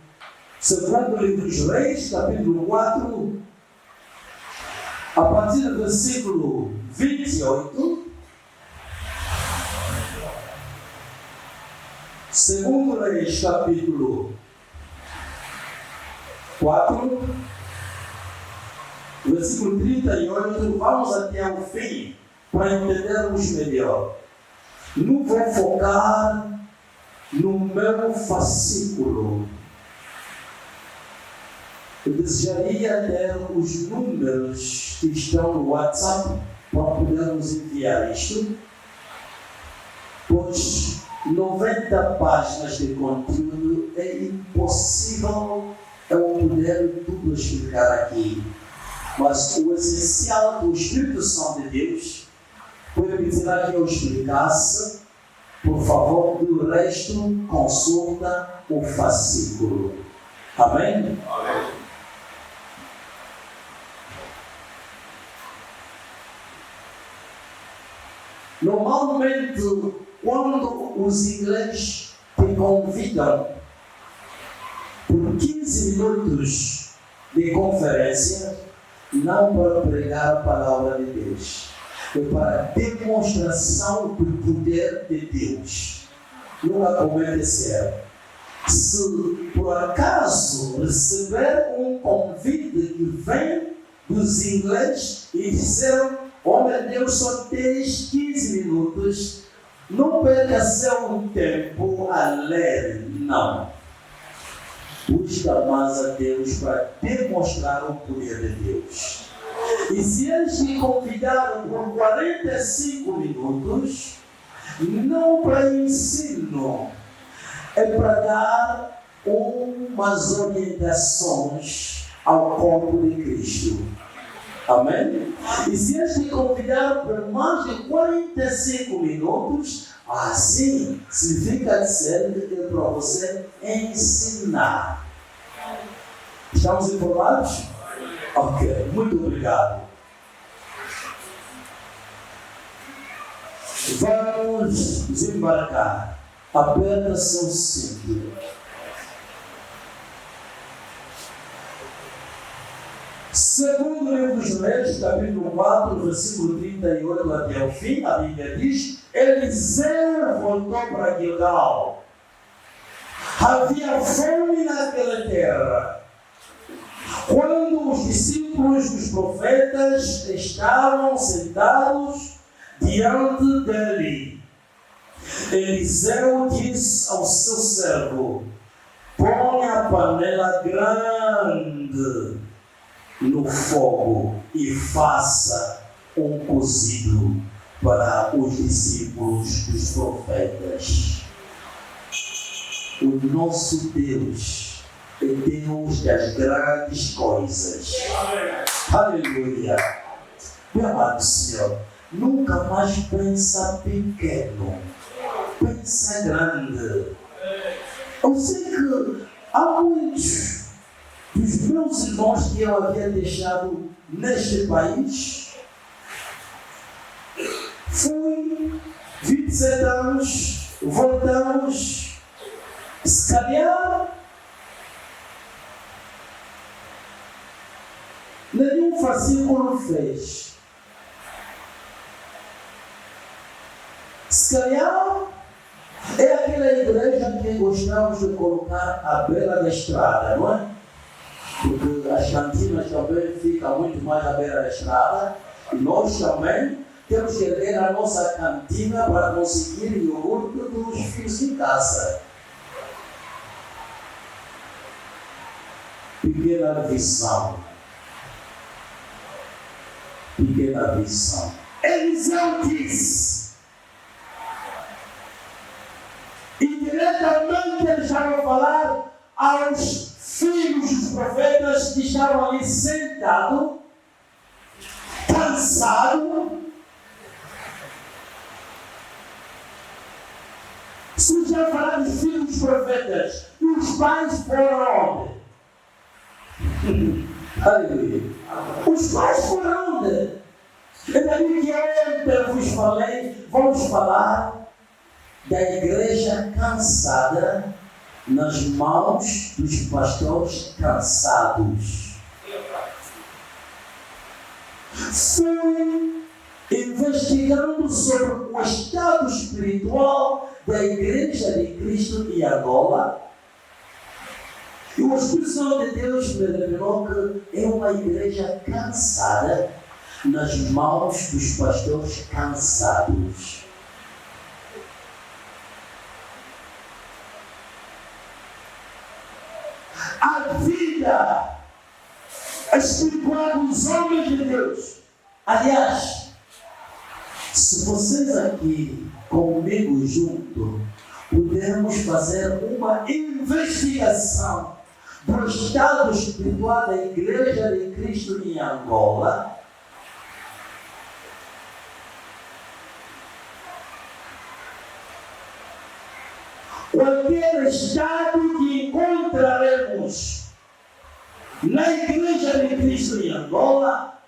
livro dos Reis, capítulo 4, a partir do versículo 28, segundo Reis, capítulo 4, versículo 38, vamos até o fim, para entendermos melhor. Não vou focar no meu fascículo. Eu desejaria ter os números que estão no WhatsApp para podermos enviar isto, pois 90 páginas de conteúdo é impossível eu poder tudo explicar aqui. Mas o essencial do Espírito Santo de Deus foi pedir a que eu explicasse. Por favor, do resto, consulta o fascículo. Amém? Amém. Normalmente, quando os ingleses te convidam por 15 minutos de conferência, não para pregar a palavra de Deus, é para demonstração do poder de Deus. Nunca comete esse erro. Se por acaso receber um convite que vem dos ingleses e disseram: oh meu Deus, só tens 15 minutos, não perca seu tempo a ler, não. Busca mais a Deus para demonstrar o poder de Deus. E se eles te convidaram por 45 minutos, não para ensino, é para dar umas orientações ao corpo de Cristo. Amém? E se eles te convidaram por mais de 45 minutos, assim significa dizer que é para você ensinar. Estamos informados? Ok, muito obrigado. Vamos desembarcar. Aperta seu cinto. Segundo o livro dos Reis, capítulo 4, versículo 38 até o fim, a Bíblia diz: Eliseu voltou para Gilgal. Havia fome naquela terra. Quando os discípulos dos profetas estavam sentados diante dele, Eliseu disse ao seu servo: põe a panela grande no fogo e faça um cozido para os discípulos dos profetas. O nosso Deus é Deus das grandes coisas. Aleluia. Meu amado Senhor, nunca mais pensa pequeno, pensa grande. Eu sei que há muitos dos meus irmãos que eu havia deixado neste país. Fui 27 anos, voltamos, se calhar nenhum fascículo fez. Se calhar é aquela igreja que gostamos de colocar à beira da estrada, não é? porque as cantinas também ficam muito mais à beira da estrada, e nós também temos que ter a nossa cantina para conseguir iogurte dos filhos em casa. Pequena visão. Pequena visão. Eliseu diz, indiretamente ele já vai falar aos filhos dos profetas que estavam ali sentados, cansados. Se já falar dos filhos dos profetas, e os pais foram onde? Aleluia. Os pais foram onde? É daí que eu vos falei, vamos falar da igreja cansada nas mãos dos pastores cansados. Fui investigando sobre o estado espiritual da igreja de Cristo em Angola. E o Espírito Santo de Deus me revelou que é uma igreja cansada nas mãos dos pastores cansados. A vida espiritual dos homens de Deus. Aliás, se vocês aqui comigo junto pudermos fazer uma investigação do estado espiritual da Igreja de Cristo em Angola, qualquer estado que encontraremos na Igreja de Cristo em Angola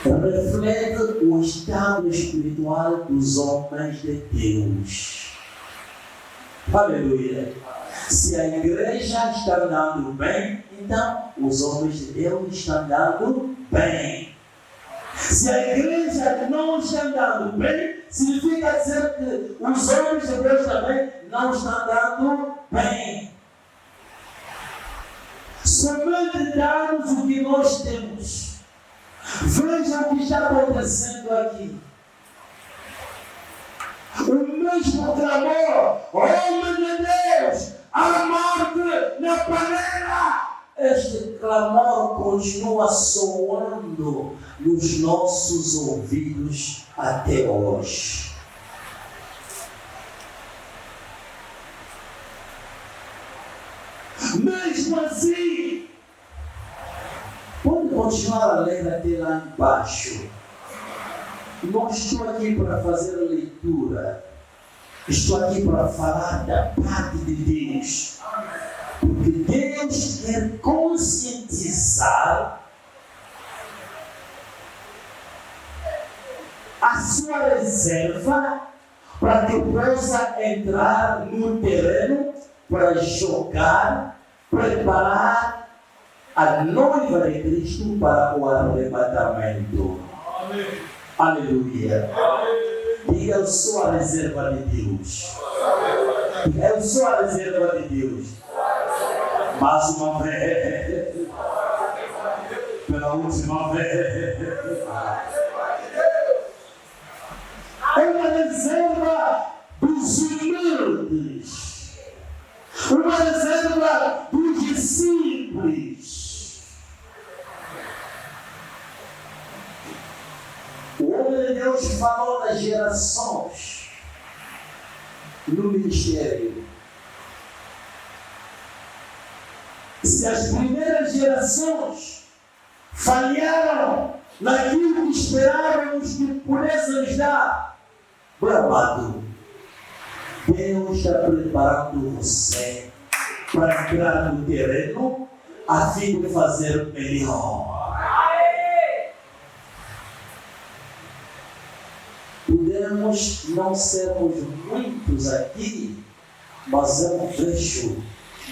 reflete o estado espiritual dos homens de Deus. Aleluia! Se a igreja está andando bem, então os homens de Deus estão andando bem. Se a igreja não está andando bem, significa dizer que os homens de Deus também não estão andando bem. Somente darmos o que nós temos. Veja o que está acontecendo aqui. O mesmo clamor, homem de Deus, a morte na panela. Este clamor continua soando nos nossos ouvidos até hoje. Mesmo assim, pode continuar a ler até lá embaixo. Não estou aqui para fazer leitura. Estou aqui para falar da parte de Deus. Porque Deus quer conscientizar a sua reserva para que possa entrar no terreno para jogar, preparar a noiva de Cristo para o arrebatamento. Amém. Aleluia. Diga, eu sou a reserva de Deus. Eu sou a reserva de Deus. Mais uma vez. Pela última vez. É uma reserva dos humildes. Uma reserva dos simples. O homem de Deus falou das gerações no ministério. Se as primeiras gerações falharam naquilo que esperávamos que pudesse nos dar, meu amado, Deus está preparando você para entrar no terreno a fim de fazer melhor. Podemos não sermos muitos aqui, mas eu vejo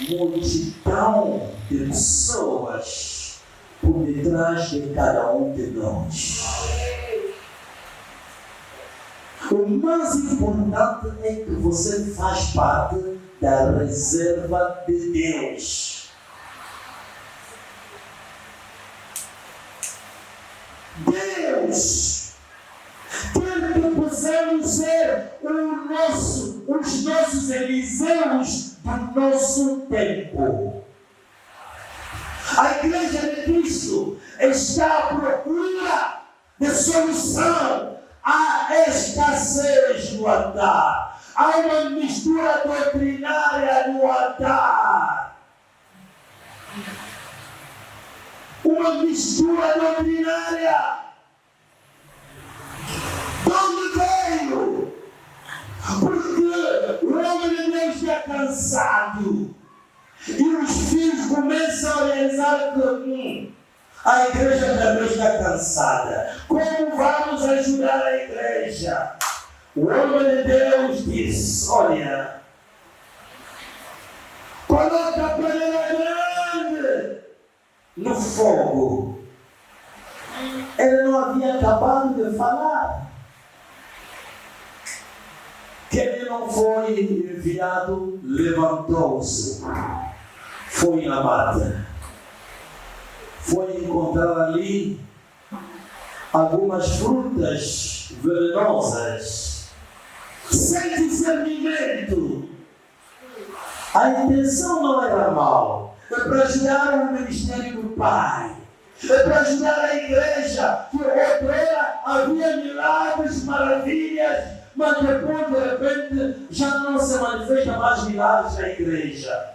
multidão de pessoas por detrás de cada um de nós. O mais importante é que você faz parte da reserva de Deus. Deus quer que possamos ser os nossos Eliseus do nosso tempo. A igreja de Cristo está à procura de solução à escassez no altar. Há uma mistura doutrinária no altar. Uma mistura doutrinária. De onde veio? Porque o homem de Deus está cansado. E os filhos começam a realizar que a igreja também está cansada. Como vamos ajudar a igreja? O homem de Deus diz: olha, coloca a panela grande no fogo. Ele não havia acabado de falar que ele não foi enviado, levantou-se, foi na mata, foi encontrar ali algumas frutas venenosas, sem discernimento. A intenção não era mal, é para ajudar o ministério do Pai, é para ajudar a igreja, que outrora havia milagres, maravilhas, mas depois de repente já não se manifesta mais milagres na igreja.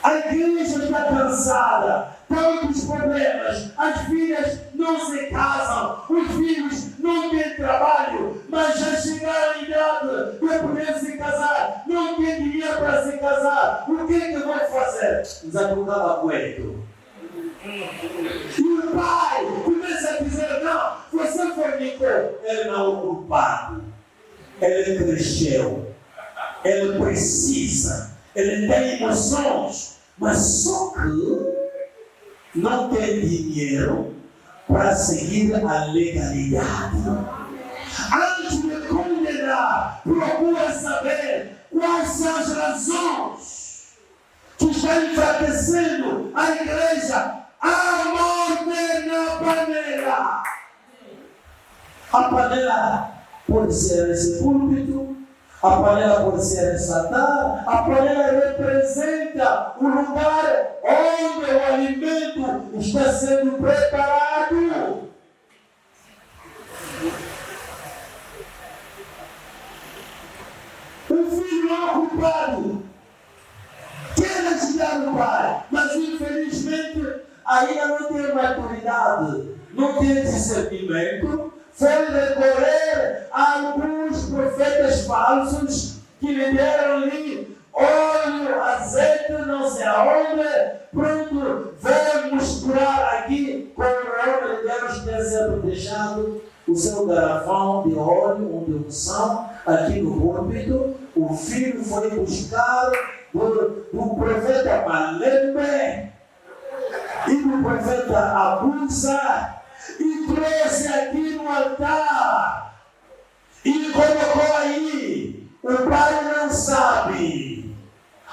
A igreja está cansada, tantos problemas, as filhas não se casam, os filhos não têm trabalho, mas já chegaram à idade de poder se casar, não têm dinheiro para se casar. O que é que vão fazer? Desagrudar aguento. E o pai começa a dizer: não, você fornicou. Ele não é o culpado, ele cresceu, ele precisa, ele tem emoções, mas só que não tem dinheiro para seguir a legalidade. Antes de condenar, procura saber quais são as razões que estão enfraquecendo a igreja. A morte na panela. A panela pode ser esse púlpito, a panela pode ser esse altar, a panela representa o lugar onde o alimento está sendo preparado. O filho não é culpado, quer ajudar o pai, mas infelizmente ainda não tem maturidade, não tem discernimento, foi recorrer a alguns profetas falsos que lhe deram ali óleo, azeite, não sei aonde, pronto, vou misturar aqui com o nome de Deus que tem sempre deixado o seu garrafão de óleo, de unção, aqui no púlpito. O filho foi buscar do profeta Malembe e do profeta Abusa e trouxe aqui no altar e colocou aí. O pai não sabe,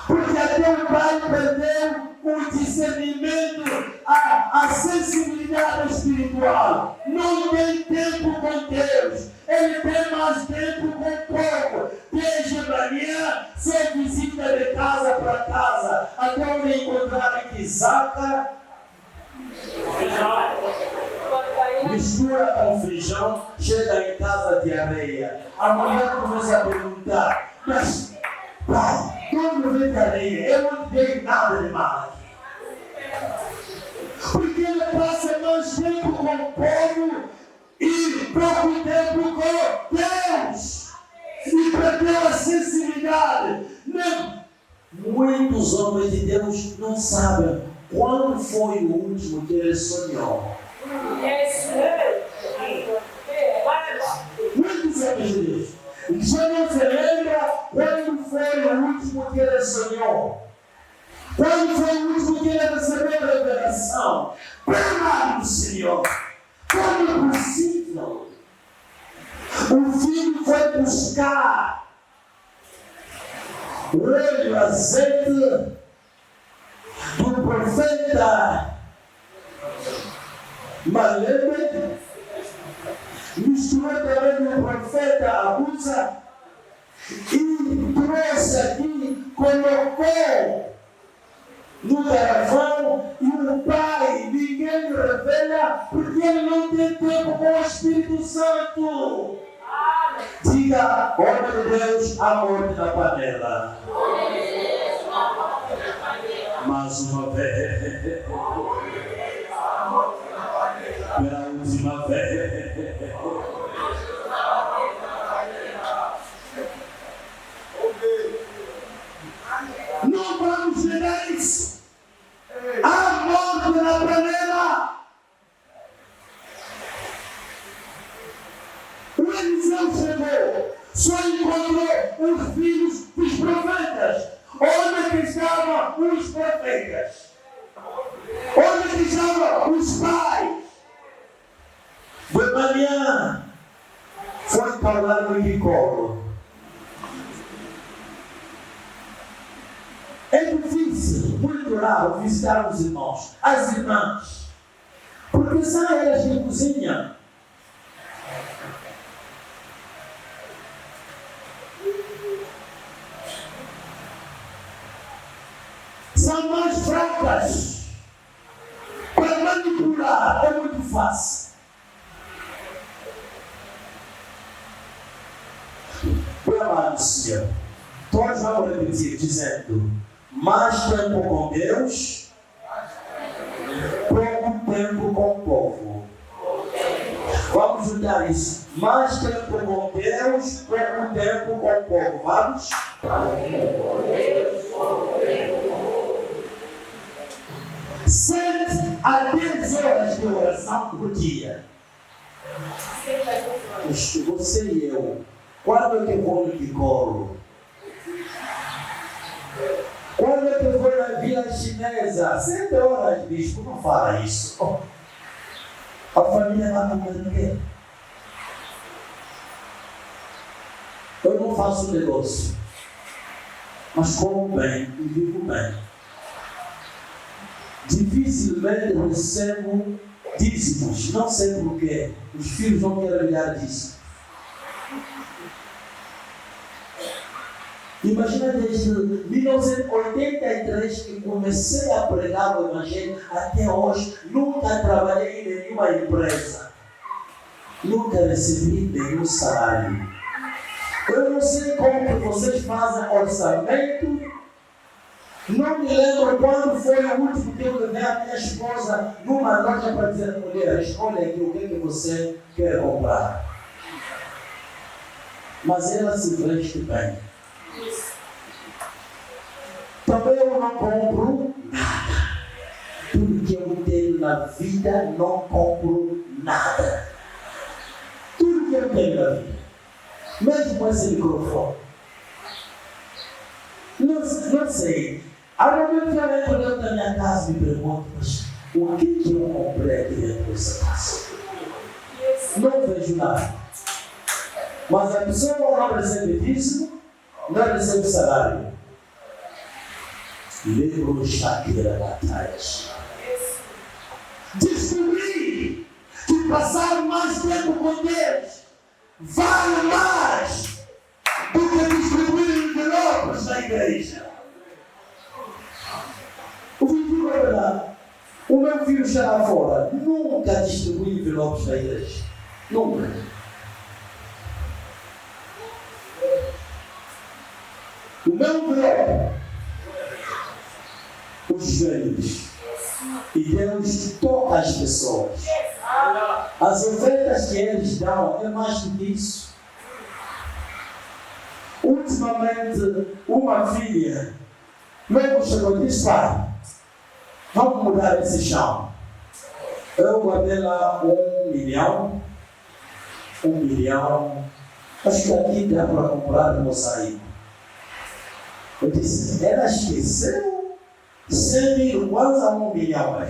porque até o pai perdeu o discernimento, a sensibilidade espiritual. Não tem tempo com Deus, ele tem mais tempo com pouco. Desde manhã, sem visita de casa para casa, até onde encontrar aqui saca, mistura com feijão, chega em casa de areia. A mulher começa a perguntar: mas pai, quando vem de areia? Eu não tenho nada de mal aqui. Porque ele passa mais tempo com o povo e pouco tempo com Deus. E perdeu a sensibilidade. Não. Muitos homens de Deus não sabem quando foi o último que ele sonhou. Muitos homens de Deus já não se lembra quando foi o último que ele sonhou. Quando foi o último que ele recebeu a revelação? Pelo Senhor, como é possível? O filho foi buscar o óleo, azeite do profeta Malembe misturou também o profeta Abusa e trouxe aqui, colocou no caravão e o pai, ninguém revela, porque ele não tem tempo com o Espírito Santo. Diga, obra de Deus, a morte na panela. Mais uma vez. Pela última vez. Não vamos negar isso. A morte na panela. O Eliseu chegou, só encontrou os filhos dos profetas. Onde que estavam os profetas? Onde que estavam os pais? De manhã foi falar no Nicolo. É difícil, muito raro, visitar os irmãos, as irmãs, porque são elas que cozinham. São mais fracas. Para manipular é muito fácil. Amado Senhor, todos vamos repetir dizendo: mais tempo com Deus, pouco tempo com o povo. Vamos juntar isso. Mais tempo com Deus, pouco tempo com o povo. Vamos? 7 a 10 horas de oração por dia. Você e eu, quando é que vou no Nicolo? Quando é que eu vou na Vila Chinesa? 7 horas, bispo, não fala isso. A família vai comer o quê? Eu não faço negócio, mas como bem e vivo bem. Dificilmente recebo dízimos, não sei porquê. Os filhos não querem olhar disso. Imagina desde 1983 que comecei a pregar o Evangelho até hoje, nunca trabalhei em nenhuma empresa, nunca recebi nenhum salário. Eu não sei como que vocês fazem orçamento. Não me lembro quando foi o último que eu levei a minha esposa numa loja para dizer: mulher, escolha aqui o que você quer comprar. Mas ela se veste bem. Também eu não compro nada. Tudo que eu tenho na vida, não compro nada. Tudo que eu tenho na vida, mesmo com esse microfone, não sei. Agora eu entro dentro da minha casa e me pergunto: mas o que eu comprei aqui dentro dessa casa? Não vejo nada. Mas a pessoa não recebe dízimo, não recebe salário. Lembro chaqueira lá atrás. Descobri que passar mais tempo com Deus vale mais do que distribuir envelopes na igreja. O meu filho está lá fora, nunca distribui envelopes na igreja. Nunca. O meu envelope, os velhos. E Deus toca as pessoas. As ofertas que eles dão é mais do que isso. Ultimamente, uma filha mesmo chegou e disse: pai, vamos mudar esse chão. Eu guardei lá 1 milhão. 1 milhão. Acho que aqui dá para comprar no mosaico. Eu disse: ela esqueceu 100 mil, quase a 1 milhão.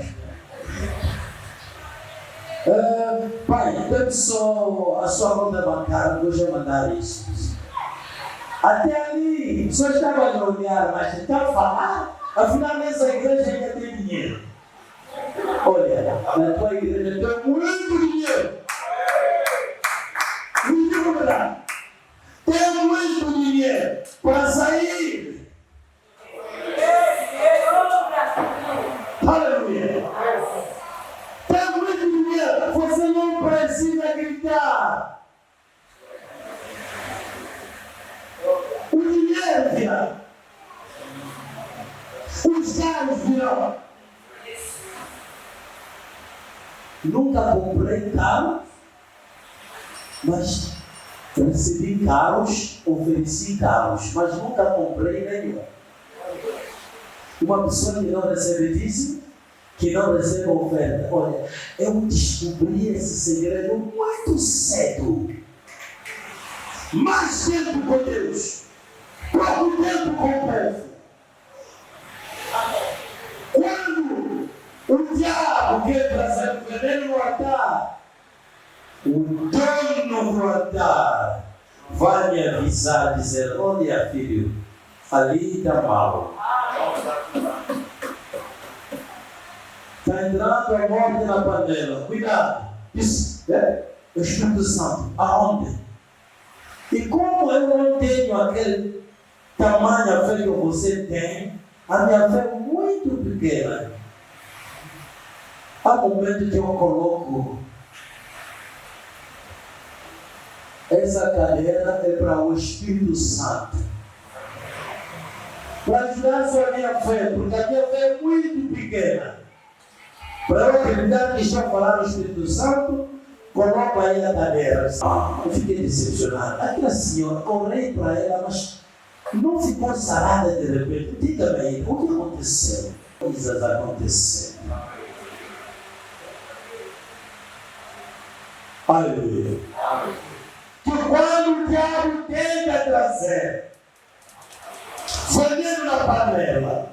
Pai, dê só a sua conta bancária, eu já mandar isso. Até ali, só estava a olhar, mas estava a falar. Afinal, nessa igreja ainda tem dinheiro. Olha, na tua igreja tem muito dinheiro. caros virão. Nunca comprei carro, mas recebi carros, ofereci carros, mas nunca comprei nenhum. Uma pessoa que não recebe dízimo, que não recebe oferta. Olha, eu descobri esse segredo muito cedo. Mais tempo com Deus, pouco tempo com o povo. Quando o diabo quer trazer o veneno no altar, o dono do altar vai me avisar, dizer: olha, filho, ali está mal. Está entrando a morte na panela. Cuidado. Isso é o Espírito Santo. Aonde? E como eu não tenho aquele tamanho fé que você tem, a minha fé é muito pequena. Há momentos que eu coloco essa cadeira é para o Espírito Santo, para ajudar só a minha fé, porque a minha fé é muito pequena. Para eu acreditar que estou falando do Espírito Santo, coloco aí a cadeira. Eu fiquei decepcionado. Aquela senhora, orei para ela, mas não ficou sarada de repente. Diga-me aí, o que aconteceu? Coisas aconteceram. Aleluia. Que quando o diabo tenta trazer veneno na panela,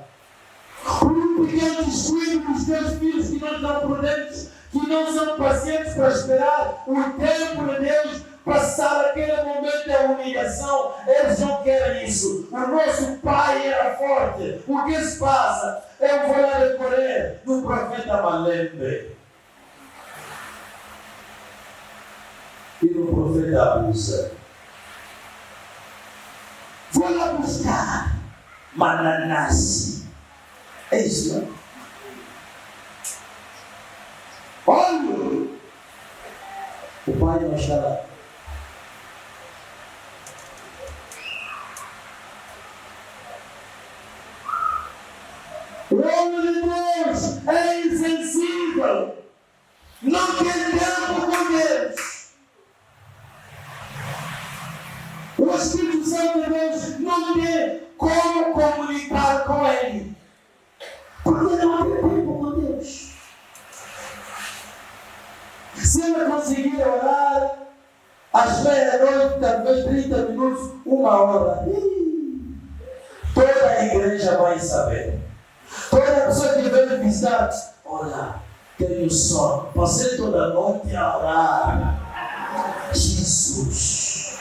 por um pequeno descuido dos teus filhos que não são prudentes, que não são pacientes para esperar o tempo de Deus passar aquele momento de humilhação, eles não querem isso. O nosso pai era forte. O que se passa? Eu vou lá recorrer do profeta Malembe. E no profeta abusa. Vou lá buscar Mananasi. É isso, não? Olha! O pai não está lá. O homem de Deus é insensível. Não tem tempo com Deus. O Espírito Santo de Deus não tem como comunicar com Ele. Porque não tem tempo com Deus. Se ele conseguir orar às meia-noite, talvez 30 minutos, 1 hora, toda a igreja vai saber. Toda pessoa que vem visitar, olha, tenho sono, passei toda a noite a orar. Jesus.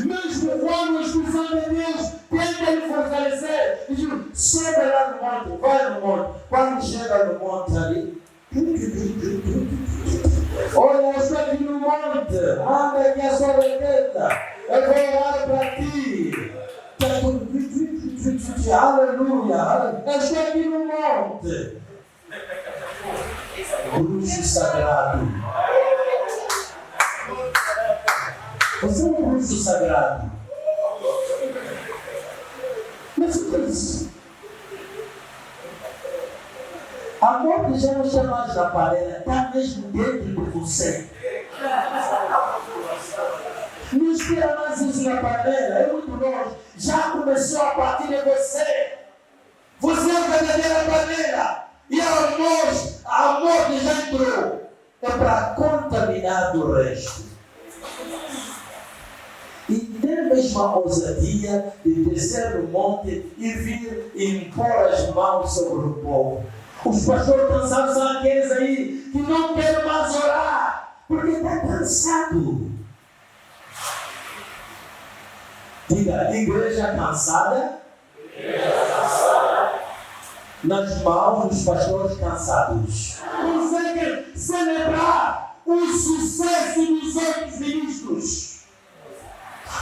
Mesmo quando o Espírito Santo de Deus tenta lhe fortalecer, diz: sobe lá no monte, vai no monte. Quando chega no monte ali, olha, eu estou aqui no monte, anda aqui a sua receta, eu vou orar para ti. Aleluia, eu estou aqui no monte. Bruxo sagrado. Você é um bruxo sagrado. Mas o que é isso? A morte já não está mais na panela, está mesmo dentro de você. Não espera mais isso na panela, é muito longe. Já começou a partir de você. Você é a verdadeira panela. E a morte já entrou. É para contaminar do resto. E tem a mesma ousadia de descer no monte e vir e impor as mãos sobre o povo. Os pastores cansados são aqueles aí que não querem mais orar, porque está cansado. Diga, igreja cansada, nas mãos dos pastores cansados. Conseguem celebrar o sucesso dos outros ministros.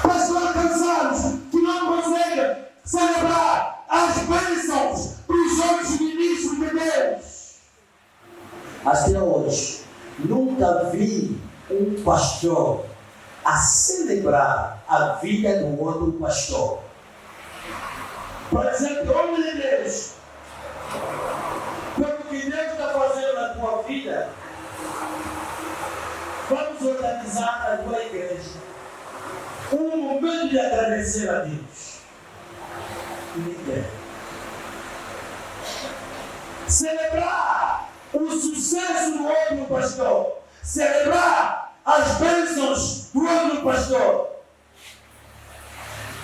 Pastores cansados que não conseguem celebrar as bênçãos dos outros ministros de Deus. Até hoje, nunca vi um pastor a celebrar a vida do outro pastor. para dizer que, homem de Deus, pelo que Deus está fazendo na tua vida, vamos organizar na tua igreja um momento de agradecer a Deus. Ninguém. Celebrar o sucesso do outro pastor. Celebrar as bênçãos do outro pastor.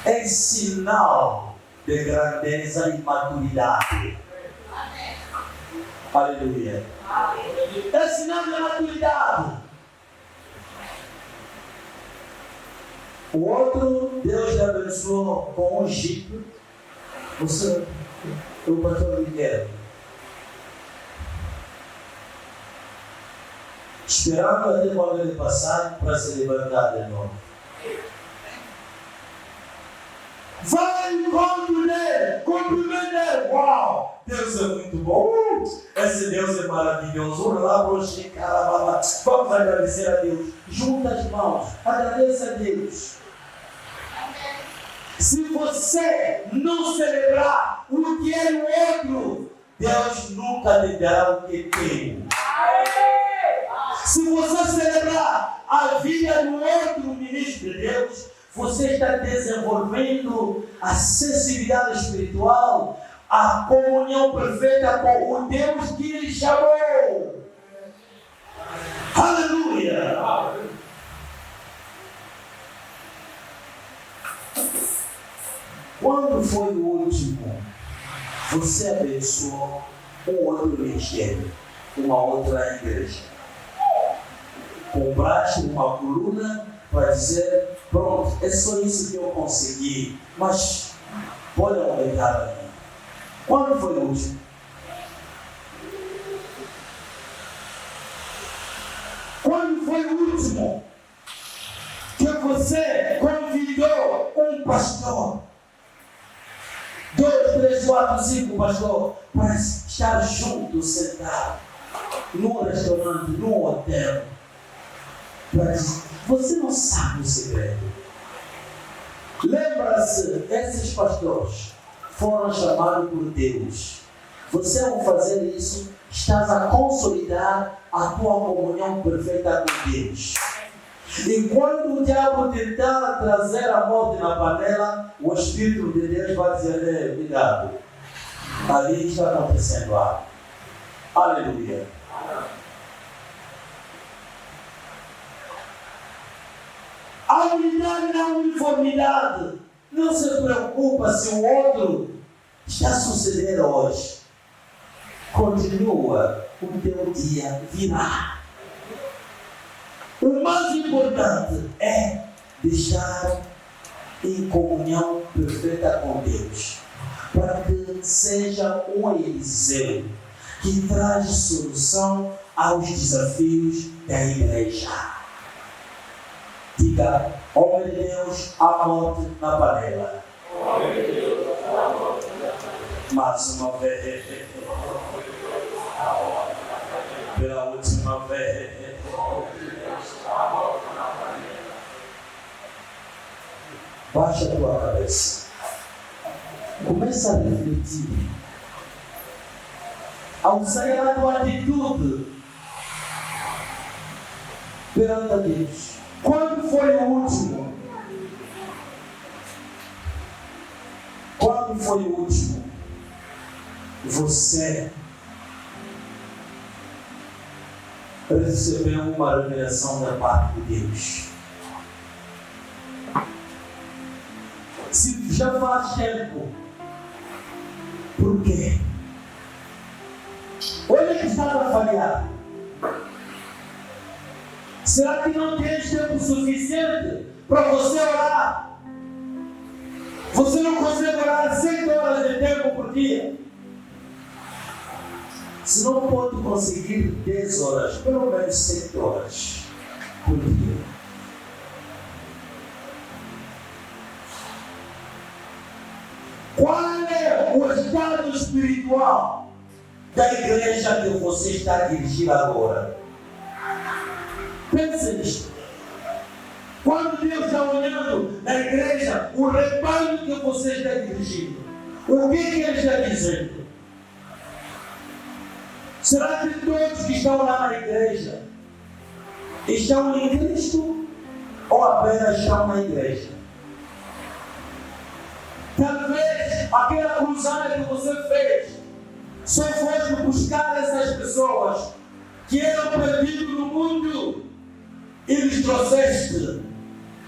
É sinal de grandeza e maturidade. Aleluia. É sinal de maturidade. O outro, Deus lhe abençoou com um Jeep. O pastor Miguel, esperando até quando ele passar para se levantar de novo. Vai ao encontro dele, cumprimenta ele. Uau! Deus é muito bom. Esse Deus é maravilhoso. Vamos agradecer a Deus. Junta as mãos. Agradeça a Deus. Se você não celebrar o que é o outro, Deus nunca lhe dará o que tem. Se você celebrar a vida do outro ministro de Deus, você está desenvolvendo a sensibilidade espiritual, a comunhão perfeita com o Deus que lhe chamou. Aleluia! Quando foi o último, você abençoou um outro ministério, uma outra igreja? Compraste uma coluna para dizer, pronto, é só isso que eu consegui, mas pode aumentar aí. Quando foi o último? Quando foi o último que você convidou um pastor? 2, 3, 4, 5 pastor, para estar junto, sentado, num restaurante, num hotel. Para dizer, você não sabe o segredo. Lembra-se, esses pastores foram chamados por Deus. Você, ao fazer isso, estás a consolidar a tua comunhão perfeita com Deus. E quando o diabo tentar trazer a morte na panela, o Espírito de Deus vai dizer, cuidado, ali está acontecendo algo. Aleluia. A unidade na uniformidade. Não se preocupa se o outro está sucedendo hoje. Continua, o teu dia virá. O mais importante é deixar em comunhão perfeita com Deus, para que seja um Eliseu que traz solução aos desafios da igreja. Diga, homem de Deus, a morte na panela. Mais uma vez, pela última vez. Baixa a tua cabeça. Começa a refletir. Ao sair da tua atitude perante a Deus. Quando foi o último? Quando foi o último? Você recebeu uma revelação da parte de Deus. Se já faz tempo, por quê? Olha que está a falhar. Será que não tens tempo suficiente para você orar? Você não consegue orar 6 horas de tempo por dia? Se não pode conseguir 10 horas, pelo menos 7 horas por dia. Qual é o estado espiritual da igreja que você está a dirigir agora? Pense nisto. Quando Deus está olhando na igreja, o rebanho que você está dirigindo, O que ele está dizendo? Será que todos que estão lá na igreja estão em Cristo ou apenas estão na igreja? Talvez aquela cruzada que você fez só fosse buscar essas pessoas que eram perdidas no mundo e os trouxeste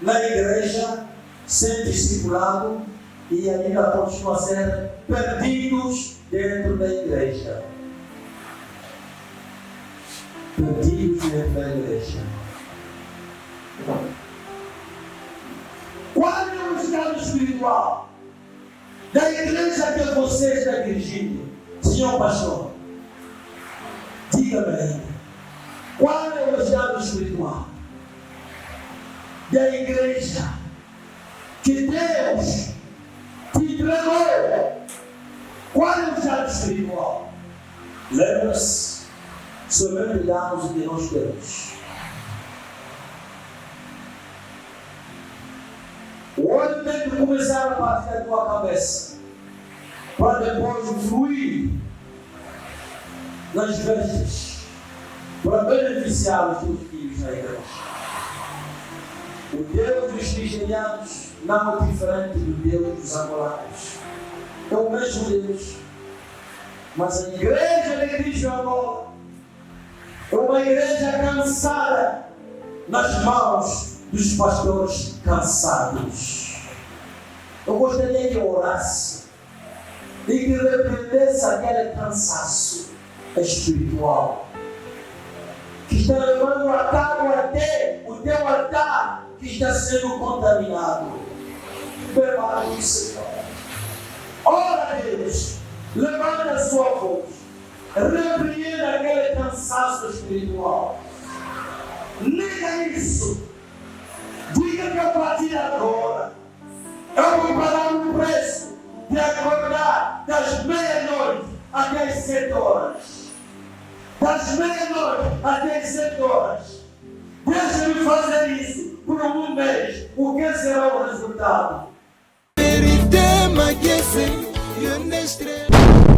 na igreja sem discipulado e ainda continuam a ser perdidos dentro da igreja. Perdidos dentro da igreja. Qual é o estado espiritual da igreja que você está dirigindo, senhor pastor? Diga-me aí. Qual é o estado espiritual da igreja que Deus te entregou? Qual é o estado espiritual? Lembra-se, somente damos o que nós temos. O óleo tem que começar a partir da tua cabeça, para depois fluir nas vestes, para beneficiar os teus filhos na igreja. O Deus dos nigerianos não é diferente do Deus dos angolanos. É o mesmo Deus. Mas a igreja de Cristo agora é uma igreja cansada nas mãos dos pastores cansados. Eu gostaria que orasse e que repreendesse aquele cansaço espiritual que está levando a cabo até o teu altar que está sendo contaminado. Prepara isso, Senhor. Ora a Deus, levanta a sua voz, repreenda aquele cansaço espiritual. Nega isso. Diga que a partir de agora eu vou pagar um preço de acordar das meia-noite até as 7 horas. Das meia-noite até as 7 horas. Deixa-me fazer isso por um mês. O que será o resultado? Vérité, ma guesse, une estrella.